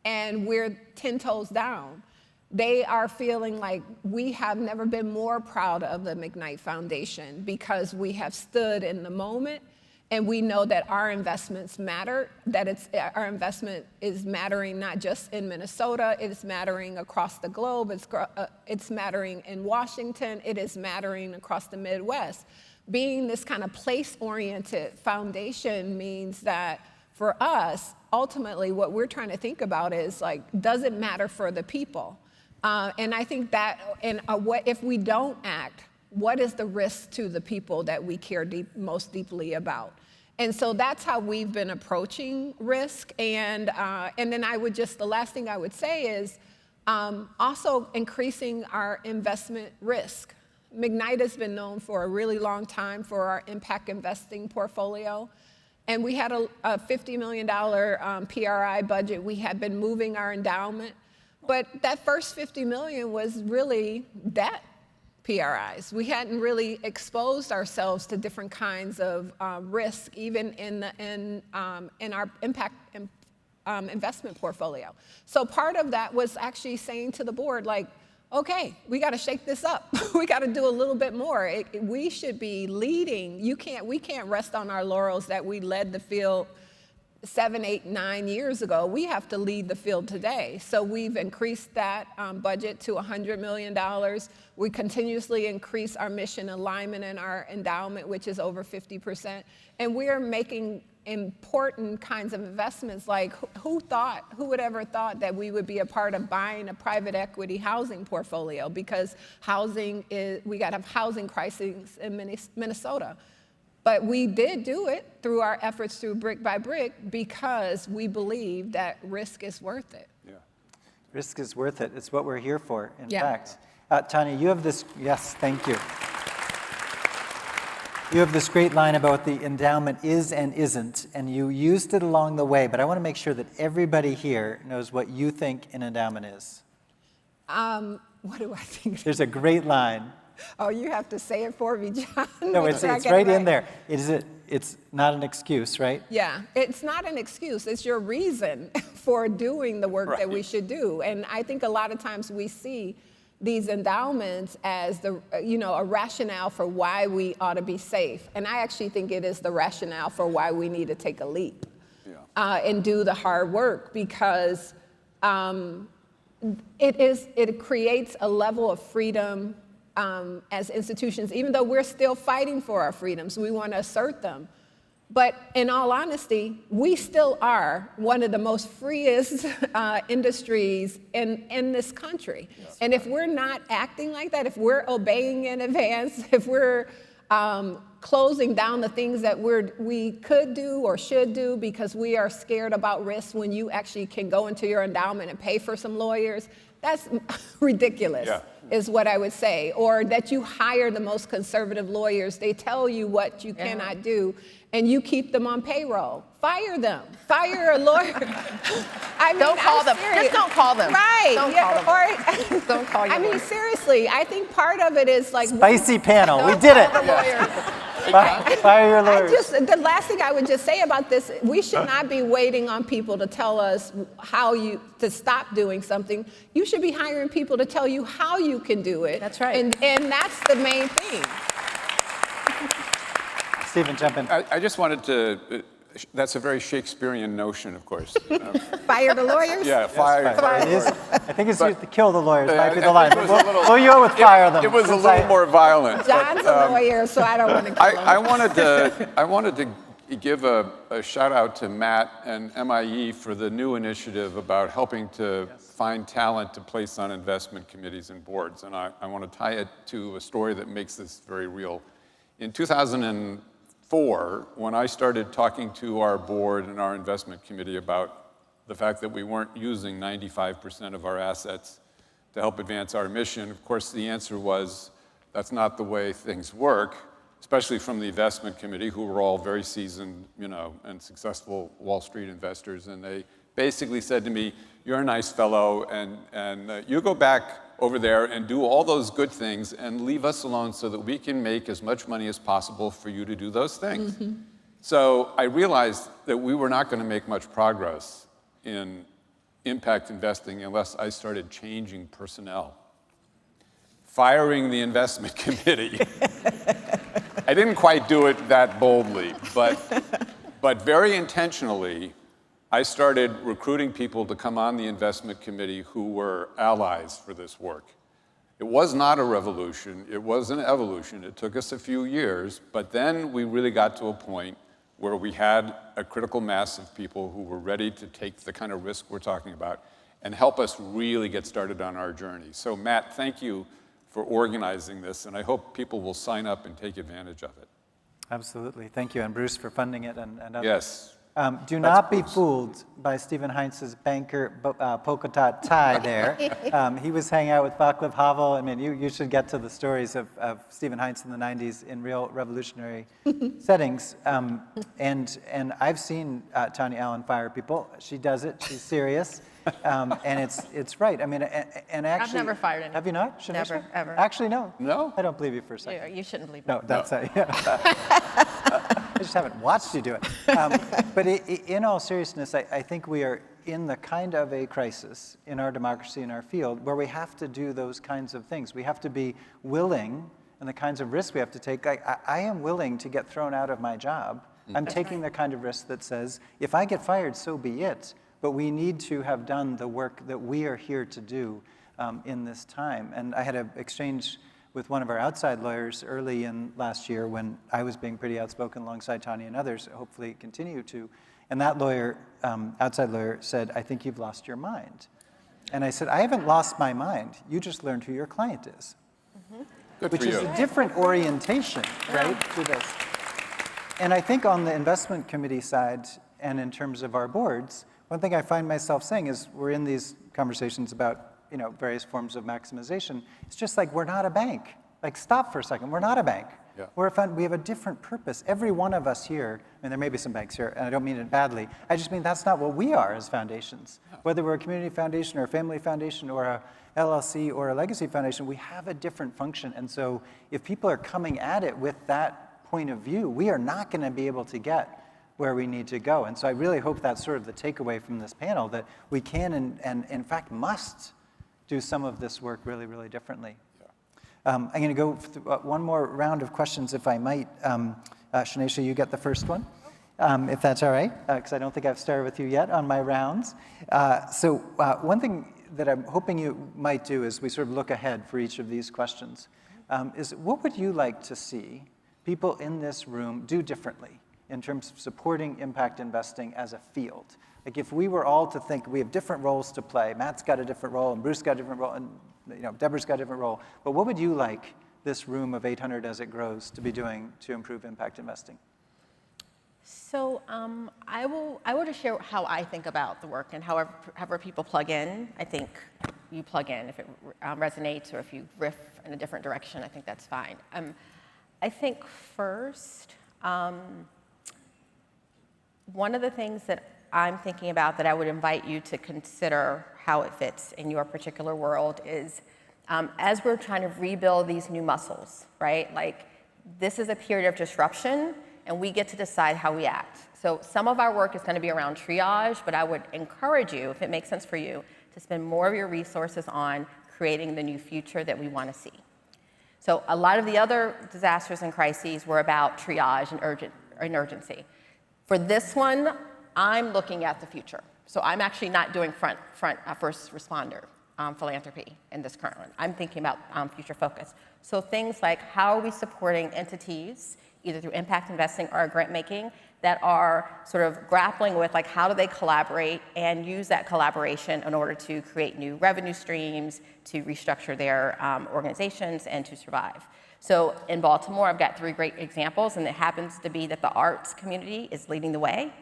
and we're 10 toes down. They are feeling like we have never been more proud of the McKnight Foundation because we have stood in the moment, and we know that our investments matter, that our investment is mattering not just in Minnesota, it is mattering across the globe, it's mattering in Washington, it is mattering across the Midwest. Being this kind of place-oriented foundation means that for us, ultimately what we're trying to think about is, like, does it matter for the people? And I think that, if we don't act, what is the risk to the people that we care most deeply about? And so that's how we've been approaching risk. And then the last thing I would say is also increasing our investment risk. McKnight has been known for a really long time for our impact investing portfolio. And we had a $50 million PRI budget. We had been moving our endowment. But that first $50 million was really debt PRIs. We hadn't really exposed ourselves to different kinds of risk, even in our impact investment portfolio. So part of that was actually saying to the board, like, okay, we got to shake this up. We got to do a little bit more. We should be leading. We can't rest on our laurels that we led the field 7, 8, 9 years ago. We have to lead the field today. So we've increased that budget to $100 million. We continuously increase our mission alignment in our endowment, which is over 50%. And we're making important kinds of investments, like who would ever thought that we would be a part of buying a private equity housing portfolio, because we got a housing crisis in Minnesota. But we did do it through our efforts through Brick by Brick because we believe that risk is worth it. Yeah. Risk is worth it. It's what we're here for, in Yeah. fact. Tonya, you have this, yes, thank you. You have this great line about the endowment is and isn't, and you used it along the way, but I want to make sure that everybody here knows what you think an endowment is. What do I think? There's a great line. Oh, you have to say it for me, John. No, it's right in there. It's not an excuse, right? Yeah, it's not an excuse. It's your reason for doing the work that we should do. And I think a lot of times we see these endowments as a rationale for why we ought to be safe. And I actually think it is the rationale for why we need to take a leap and do the hard work, because it creates a level of freedom as institutions, even though we're still fighting for our freedoms. We want to assert them. But in all honesty, we still are one of the most freest industries in this country. Yes. And if we're not acting like that, if we're obeying in advance, if we're closing down the things that we could do or should do because we are scared about risk, when you actually can go into your endowment and pay for some lawyers, that's ridiculous, is what I would say. Or that you hire the most conservative lawyers. They tell you what you cannot do, and you keep them on payroll. Fire them. Fire a lawyer. Don't call them. Just don't call them. Right. Don't call them. Don't call your lawyer. Seriously, I think part of it is like... Spicy panel. We did it. Fire your lawyers. The last thing I would just say about this, we should not be waiting on people to tell us to stop doing something. You should be hiring people to tell you how you can do it. That's right. And that's the main thing. Stephen, jump in. I just wanted to That's a very Shakespearean notion, of course. Fire the lawyers? Yeah, fire. It is, I think it's used to kill the lawyers, might be the it line. was We'll, a little- we'll go with fire them. It was a since little more violent. John's a lawyer, so I don't want to kill him. I wanted to give a shout out to Matt and MIE for the new initiative about helping to find talent to place on investment committees and boards. And I want to tie it to a story that makes this very real. In 2004, when I started talking to our board and our investment committee about the fact that we weren't using 95% of our assets to help advance our mission, of course, the answer was, that's not the way things work, especially from the investment committee, who were all very seasoned, and successful Wall Street investors. And they basically said to me, you're a nice fellow, and you go back over there and do all those good things and leave us alone so that we can make as much money as possible for you to do those things. Mm-hmm. So I realized that we were not going to make much progress in impact investing unless I started changing personnel. Firing the investment committee. I didn't quite do it that boldly, but very intentionally, I started recruiting people to come on the investment committee who were allies for this work. It was not a revolution, it was an evolution. It took us a few years, but then we really got to a point where we had a critical mass of people who were ready to take the kind of risk we're talking about and help us really get started on our journey. So Matt, thank you for organizing this, and I hope people will sign up and take advantage of it. Absolutely. Thank you. And Bruce for funding it and others. Yes. Do not be fooled by Stephen Heinz's banker polka dot tie there. He was hanging out with Václav Havel. I mean, you should get to the stories of Stephen Heinz in the 90s in real revolutionary settings. And I've seen Tonya Allen fire people. She does it. She's serious. And it's right. I mean, and actually... I've never fired anyone. Have you not? Shanisha? Never, ever. Actually, no. No? I don't believe you for a second. You shouldn't believe me. No, that's yeah. I just haven't watched you do it. But in all seriousness, I think we are in the kind of a crisis in our democracy, in our field, where we have to do those kinds of things. We have to be willing, and the kinds of risks we have to take. I am willing to get thrown out of my job. I'm taking the kind of risk that says, if I get fired, so be it. But we need to have done the work that we are here to do in this time. And I had an exchange with one of our outside lawyers early in last year when I was being pretty outspoken alongside Tonya and others, hopefully continue to. And that lawyer, outside lawyer, said, I think you've lost your mind. And I said, I haven't lost my mind. You just learned who your client is. Mm-hmm. Good which for is you. a different orientation, right, to this. And I think on the investment committee side and in terms of our boards, one thing I find myself saying is we're in these conversations about various forms of maximization. It's just like, we're not a bank. Like, stop for a second, we're not a bank. Yeah. We're a fund, we have a different purpose. Every one of us here, I mean, there may be some banks here, and I don't mean it badly, I just mean that's not what we are as foundations. Yeah. Whether we're a community foundation or a family foundation or a LLC or a legacy foundation, we have a different function. And so if people are coming at it with that point of view, we are not gonna be able to get where we need to go. And so I really hope that's sort of the takeaway from this panel, that we can and in fact must do some of this work really, really differently. Yeah. I'm going to go through one more round of questions, if I might. Shanisha, you get the first one, if that's all right, because I don't think I've started with you yet on my rounds. So one thing that I'm hoping you might do as we sort of look ahead for each of these questions is, what would you like to see people in this room do differently in terms of supporting impact investing as a field? Like, if we were all to think we have different roles to play, Matt's got a different role, and Bruce got a different role, and Deborah's got a different role, but what would you like this room of 800 as it grows to be doing to improve impact investing? So I will just share how I think about the work, and however people plug in, I think you plug in. If it resonates or if you riff in a different direction, I think that's fine. I think first, one of the things that I'm thinking about that I would invite you to consider how it fits in your particular world is, as we're trying to rebuild these new muscles, right? Like, this is a period of disruption, and we get to decide how we act. So some of our work is going to be around triage, but I would encourage you, if it makes sense for you, to spend more of your resources on creating the new future that we want to see. So a lot of the other disasters and crises were about triage and urgency. For this one, I'm looking at the future. So I'm actually not doing first responder philanthropy in this current one. I'm thinking about future focus. So things like how are we supporting entities, either through impact investing or grant making, that are sort of grappling with like how do they collaborate and use that collaboration in order to create new revenue streams, to restructure their organizations, and to survive. So in Baltimore, I've got 3 great examples, and it happens to be that the arts community is leading the way,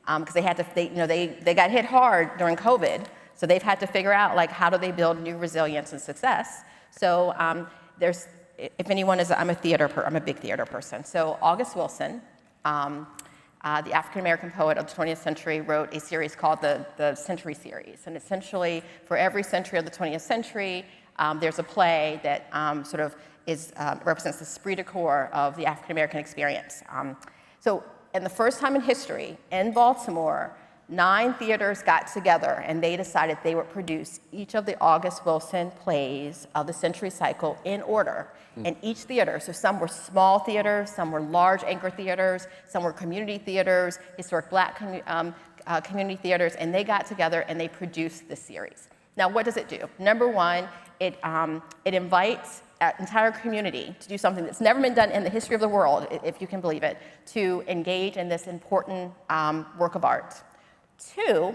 because they got hit hard during COVID, so they've had to figure out like how do they build new resilience and success. So there's, if anyone is, I'm a big theater person. So August Wilson, the African-American poet of the 20th century, wrote a series called the Century Series. And essentially, for every century of the 20th century, there's a play that sort of represents the esprit de corps of the African-American experience. And the first time in history, in Baltimore, 9 theaters got together and they decided they would produce each of the August Wilson plays of the century cycle in order. And each theater, so some were small theaters, some were large anchor theaters, some were community theaters, historic Black community theaters, and they got together and they produced this series. Now, what does it do? Number one, it invites an entire community to do something that's never been done in the history of the world, if you can believe it, to engage in this important work of art. 2,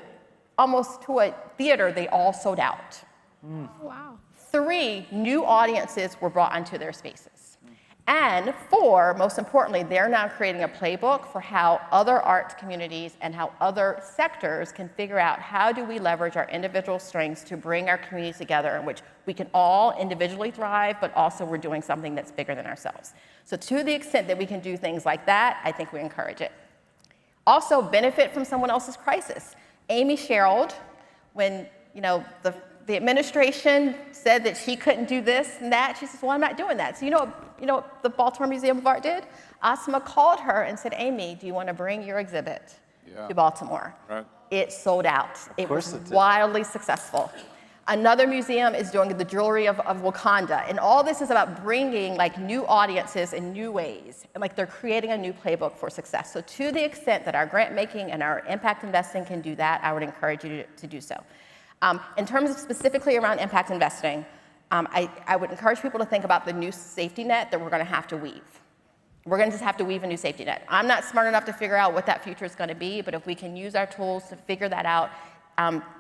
almost to a theater, they all sold out. Wow. 3, new audiences were brought into their spaces. And 4, most importantly, they're now creating a playbook for how other art communities and how other sectors can figure out how do we leverage our individual strengths to bring our communities together in which we can all individually thrive, but also we're doing something that's bigger than ourselves. So to the extent that we can do things like that, I think we encourage it. Also benefit from someone else's crisis. Amy Sherald, when the administration said that she couldn't do this and that, she says, well, I'm not doing that. So you know what the Baltimore Museum of Art did? Asma called her and said, Amy, do you want to bring your exhibit to Baltimore? Right. It sold out. It was wildly successful. Another museum is doing the jewelry of Wakanda. And all this is about bringing like new audiences in new ways. And like they're creating a new playbook for success. So to the extent that our grant making and our impact investing can do that, I would encourage you to do so. In terms of specifically around impact investing, I would encourage people to think about the new safety net that we're going to have to weave. We're going to just have to weave a new safety net. I'm not smart enough to figure out what that future is going to be, but if we can use our tools to figure that out,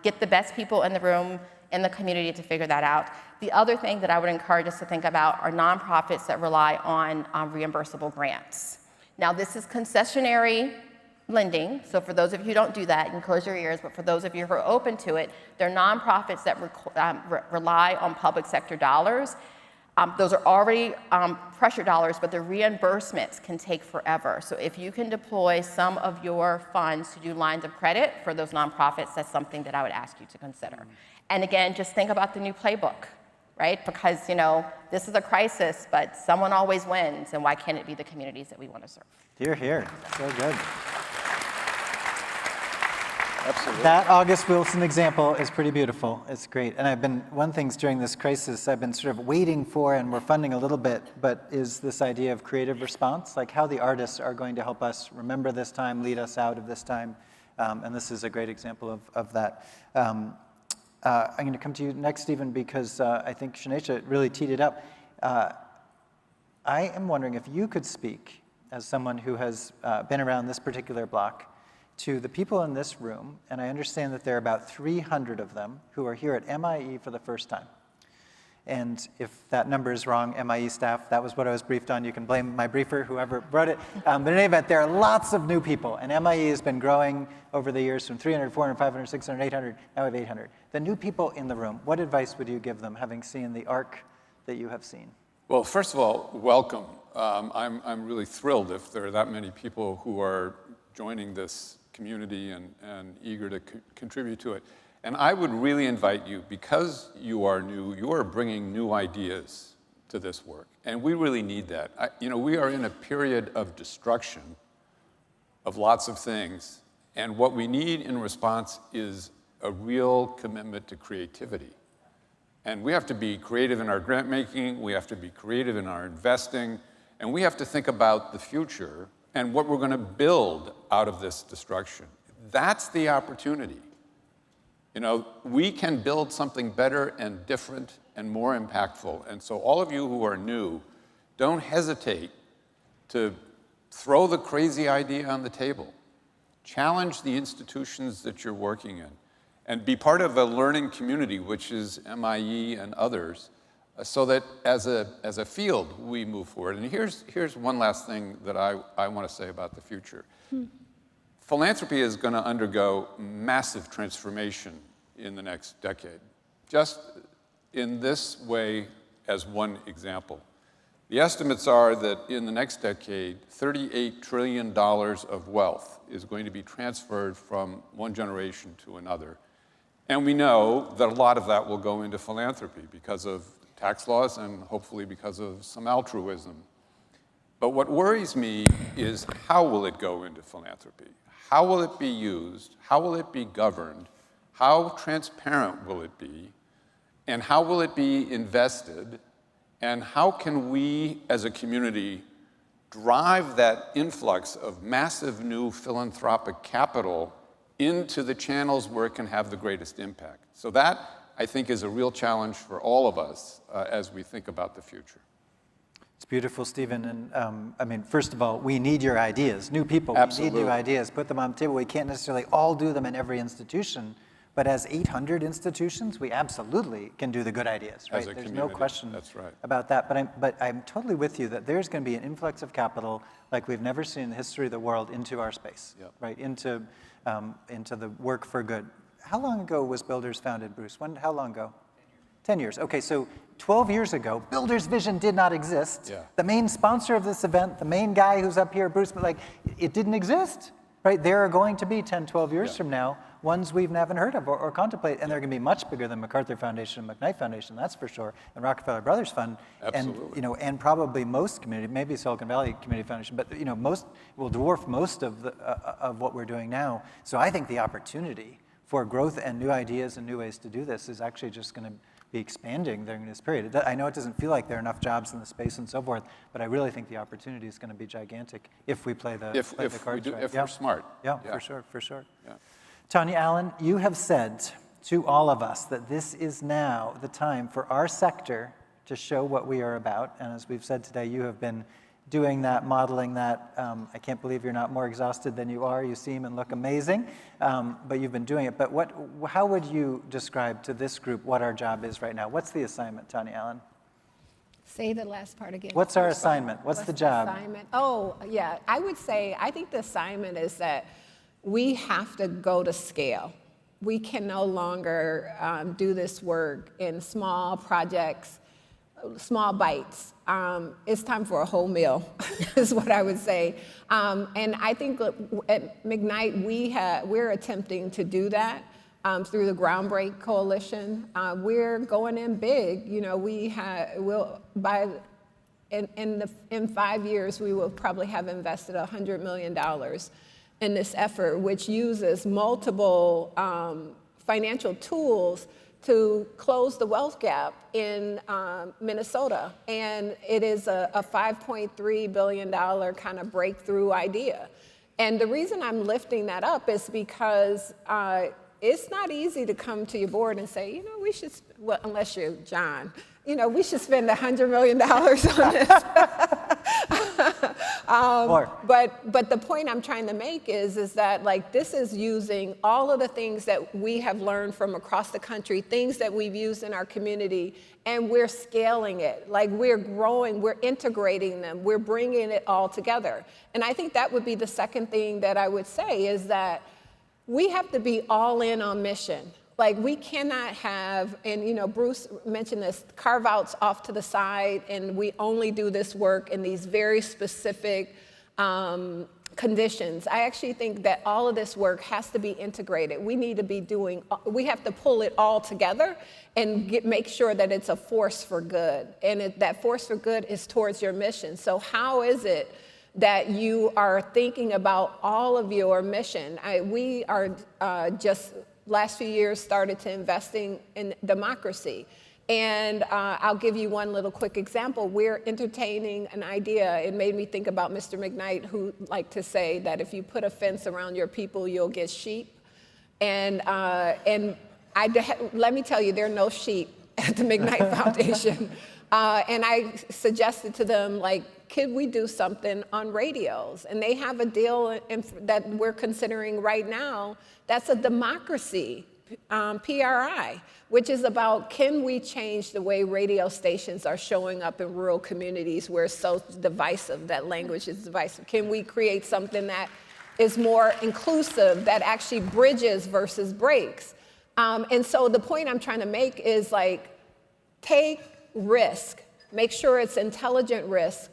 get the best people in the room, in the community to figure that out. The other thing that I would encourage us to think about are nonprofits that rely on reimbursable grants. Now, this is concessionary lending, so for those of you who don't do that, you can close your ears, but for those of you who are open to it, they're nonprofits that rely on public sector dollars. Those are already pressure dollars, but the reimbursements can take forever. So if you can deploy some of your funds to do lines of credit for those nonprofits, that's something that I would ask you to consider. And again, just think about the new playbook, right? Because, this is a crisis, but someone always wins, and why can't it be the communities that we want to serve? Hear, hear. So good. Absolutely. That August Wilson example is pretty beautiful. It's great. And one thing during this crisis I've been sort of waiting for, and we're funding a little bit, but is this idea of creative response, like how the artists are going to help us remember this time, lead us out of this time. And this is a great example of that. I'm going to come to you next, Stephen, because I think Shanesha really teed it up. I am wondering if you could speak, as someone who has been around this particular block, to the people in this room, and I understand that there are about 300 of them who are here at MIE for the first time. And if that number is wrong, MIE staff, that was what I was briefed on. You can blame my briefer, whoever wrote it. But in any event, there are lots of new people, and MIE has been growing over the years from 300, 400, 500, 600, 800, now we have 800. The new people in the room, what advice would you give them, having seen the arc that you have seen? Well, first of all, welcome. I'm really thrilled if there are that many people who are joining this community and eager to contribute to it. And I would really invite you, because you are new, you are bringing new ideas to this work. And we really need that. We are in a period of destruction of lots of things. And what we need in response is a real commitment to creativity. And we have to be creative in our grant making, we have to be creative in our investing, and we have to think about the future and what we're going to build out of this destruction. That's the opportunity. You know, we can build something better and different and more impactful. And so all of you who are new, don't hesitate to throw the crazy idea on the table. Challenge the institutions that you're working in, and be part of a learning community, which is MIE and others, so that as a field, we move forward. And here's one last thing that I want to say about the future. Philanthropy is going to undergo massive transformation in the next decade. Just in this way, as one example. The estimates are that in the next decade, $38 trillion of wealth is going to be transferred from one generation to another. And we know that a lot of that will go into philanthropy because of tax laws and hopefully because of some altruism. But what worries me is how will it go into philanthropy? How will it be used? How will it be governed? How transparent will it be? And how will it be invested? And how can we as a community drive that influx of massive new philanthropic capital into the channels where it can have the greatest impact? So that, I think, is a real challenge for all of us as we think about the future. It's beautiful, Stephen. And I mean, first of all, we need your ideas. New people, Absolutely. we need new ideas. Put them on the table. We can't necessarily all do them in every institution. But as 800 institutions, we absolutely can do the good ideas, right? As a There's community, no question that's right. about that. But I'm totally with you that there's going to be an influx of capital like we've never seen in the history of the world into our space, Yep. right? Into the work for good. How long ago was Builders founded, Bruce? How long ago? 10 years. Okay, so 12 years ago, Builders Vision did not exist. Yeah. The main sponsor of this event, the main guy who's up here, Bruce, like, it didn't exist, right? There are going to be 10, 12 years from now, ones we haven't heard of or contemplate, and they're going to be much bigger than MacArthur Foundation and McKnight Foundation, that's for sure, and Rockefeller Brothers Fund, Absolutely. and probably most community, maybe Silicon Valley Community Foundation, but most will dwarf most of what we're doing now. So I think the opportunity for growth and new ideas and new ways to do this is actually just going to be expanding during this period. I know it doesn't feel like there are enough jobs in the space and so forth, but I really think the opportunity is going to be gigantic if we play the cards right. If we're smart. Yeah, for sure. Yeah. Tonya Allen, you have said to all of us that this is now the time for our sector to show what we are about. And as we've said today, you have been doing that, modeling that. I can't believe you're not more exhausted than you are. You seem and look amazing, but you've been doing it. But how would you describe to this group what our job is right now? What's the assignment, Tonya Allen? Say the last part again. What's our assignment? What's the job? Assignment? Oh, yeah. I think the assignment is that we have to go to scale. We can no longer do this work in small projects, small bites. It's time for a whole meal, is what I would say. And I think at McKnight, we're attempting to do that through the Groundbreak Coalition. We're going in big. In 5 years, we will probably have invested $100 million in this effort, which uses multiple financial tools to close the wealth gap in Minnesota. And it is a $5.3 billion kind of breakthrough idea. And the reason I'm lifting that up is because it's not easy to come to your board and say, we should, well, unless you're John, we should spend $100 million on this. But the point I'm trying to make is that this is using all of the things that we have learned from across the country, things that we've used in our community, and we're scaling it. We're growing, we're integrating them, we're bringing it all together. And I think that would be the second thing that I would say is that we have to be all in on mission. We cannot have, and Bruce mentioned this, carve-outs off to the side, and we only do this work in these very specific conditions. I actually think that all of this work has to be integrated. We have to pull it all together and make sure that it's a force for good. And that force for good is towards your mission. So how is it that you are thinking about all of your mission? We are just last few years started to investing in democracy. And I'll give you one little quick example. We're entertaining an idea. It made me think about Mr. McKnight, who liked to say that if you put a fence around your people, you'll get sheep. And let me tell you, there are no sheep at the McKnight Foundation. And I suggested to them, like, could we do something on radios? And they have a deal that we're considering right now that's a democracy, PRI, which is about, can we change the way radio stations are showing up in rural communities where it's so divisive, that language is divisive? Can we create something that is more inclusive, that actually bridges versus breaks? And so the point I'm trying to make is, like, take risk, make sure it's intelligent risk,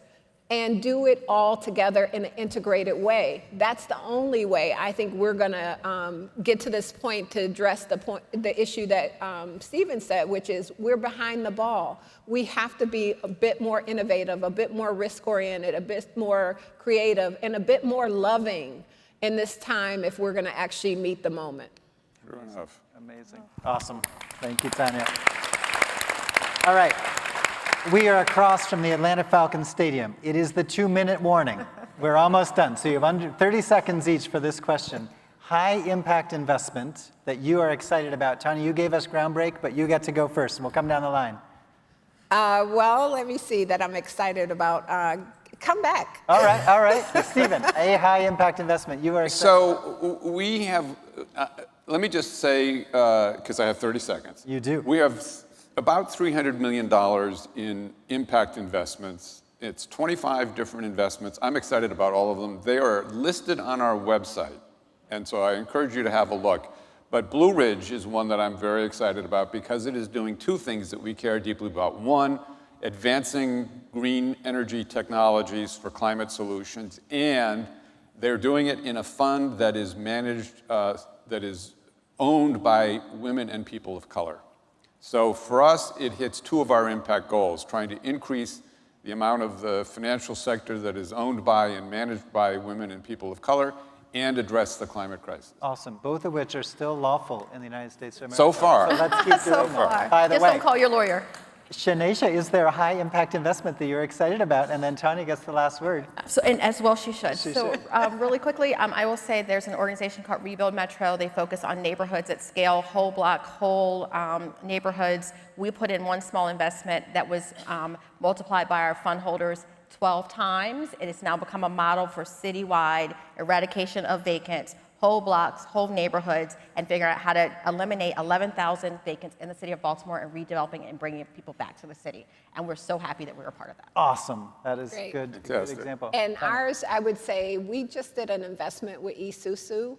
and do it all together in an integrated way. That's the only way I think we're gonna get to this point to address the issue that Stephen said, which is we're behind the ball. We have to be a bit more innovative, a bit more risk-oriented, a bit more creative, and a bit more loving in this time if we're gonna actually meet the moment. True enough. Amazing. Awesome. Thank you, Tonya. All right. We are across from the Atlanta Falcons Stadium. It is the 2-minute warning. We're almost done. So you have under 30 seconds each for this question. High impact investment that you are excited about. Tonya, you gave us groundbreak, but you get to go first, and we'll come down the line. Well, let me see that I'm excited about. Come back. All right. Stephen, a high impact investment you are excited So we have, let me just say, because I have 30 seconds. You do. We have about $300 million in impact investments. It's 25 different investments. I'm excited about all of them. They are listed on our website, and so I encourage you to have a look. But Blue Ridge is one that I'm very excited about because it is doing two things that we care deeply about. One, advancing green energy technologies for climate solutions, and they're doing it in a fund that is managed, that is owned by women and people of color. So for us, it hits two of our impact goals, trying to increase the amount of the financial sector that is owned by and managed by women and people of color, and address the climate crisis. Awesome. Both of which are still lawful in the United States of America. So far. So let's keep doing that. By the Just way, don't call your lawyer. Shanesha, is there a high impact investment that you're excited about? And then Tonya gets the last word. So, and as well she should. She so should. Really quickly, I will say there's an organization called Rebuild Metro. They focus on neighborhoods at scale, whole block, whole neighborhoods. We put in one small investment that was multiplied by our fund holders 12 times. It has now become a model for citywide eradication of vacants, whole blocks, whole neighborhoods, and figure out how to eliminate 11,000 vacants in the city of Baltimore and redeveloping it and bringing people back to the city. And we're so happy that we're a part of that. Awesome. That is Great. good Fantastic. example. And ours, I would say, we just did an investment with Isuzu,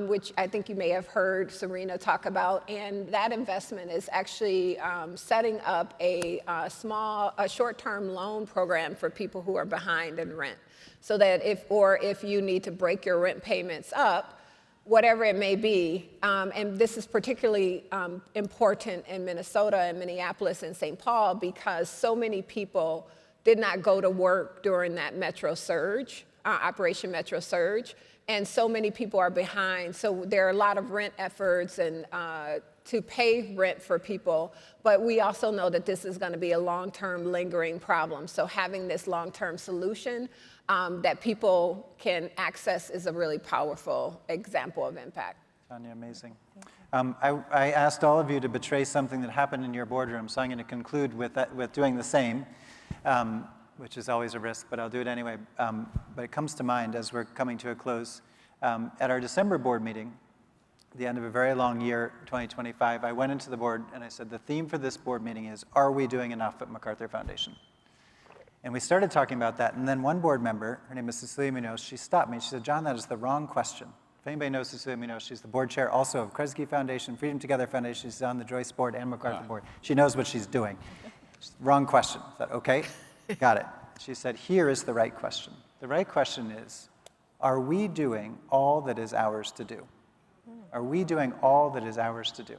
which I think you may have heard Serena talk about. And that investment is actually setting up a short-term loan program for people who are behind in rent. So that if you need to break your rent payments up, whatever it may be, and this is particularly important in Minnesota and Minneapolis and St. Paul because so many people did not go to work during that Metro surge, Operation Metro surge, and so many people are behind. So there are a lot of rent efforts and to pay rent for people, but we also know that this is going to be a long-term lingering problem. So having this long-term solution that people can access is a really powerful example of impact. Tonya, amazing. I asked all of you to betray something that happened in your boardroom, so I'm going to conclude with doing the same, which is always a risk, but I'll do it anyway. But it comes to mind as we're coming to a close. At our December board meeting, the end of a very long year, 2025, I went into the board and I said, the theme for this board meeting is, are we doing enough at MacArthur Foundation? And we started talking about that, and then one board member, her name is Cecilia Munoz, she stopped me. She said, John, that is the wrong question. If anybody knows Cecilia Munoz, she's the board chair also of Kresge Foundation, Freedom Together Foundation. She's on the Joyce board and MacArthur board. She knows what she's doing. Wrong question. I said, okay, got it. She said, here is the right question. The right question is, are we doing all that is ours to do? Are we doing all that is ours to do?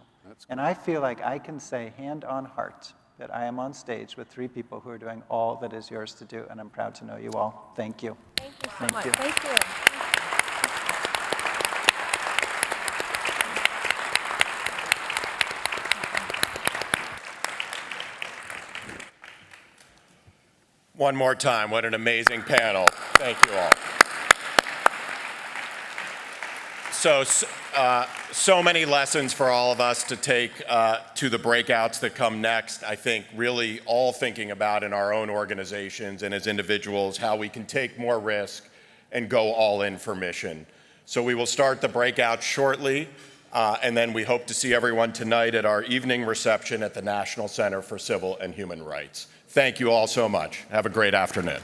And I feel like I can say hand on heart that I am on stage with 3 people who are doing all that is yours to do, and I'm proud to know you all. Thank you. Thank you so much. you. Thank you. One more time, what an amazing panel. Thank you all. So many lessons for all of us to take to the breakouts that come next. I think really all thinking about in our own organizations and as individuals how we can take more risk and go all in for mission. So we will start the breakout shortly, and then we hope to see everyone tonight at our evening reception at the National Center for Civil and Human Rights. Thank you all so much. Have a great afternoon.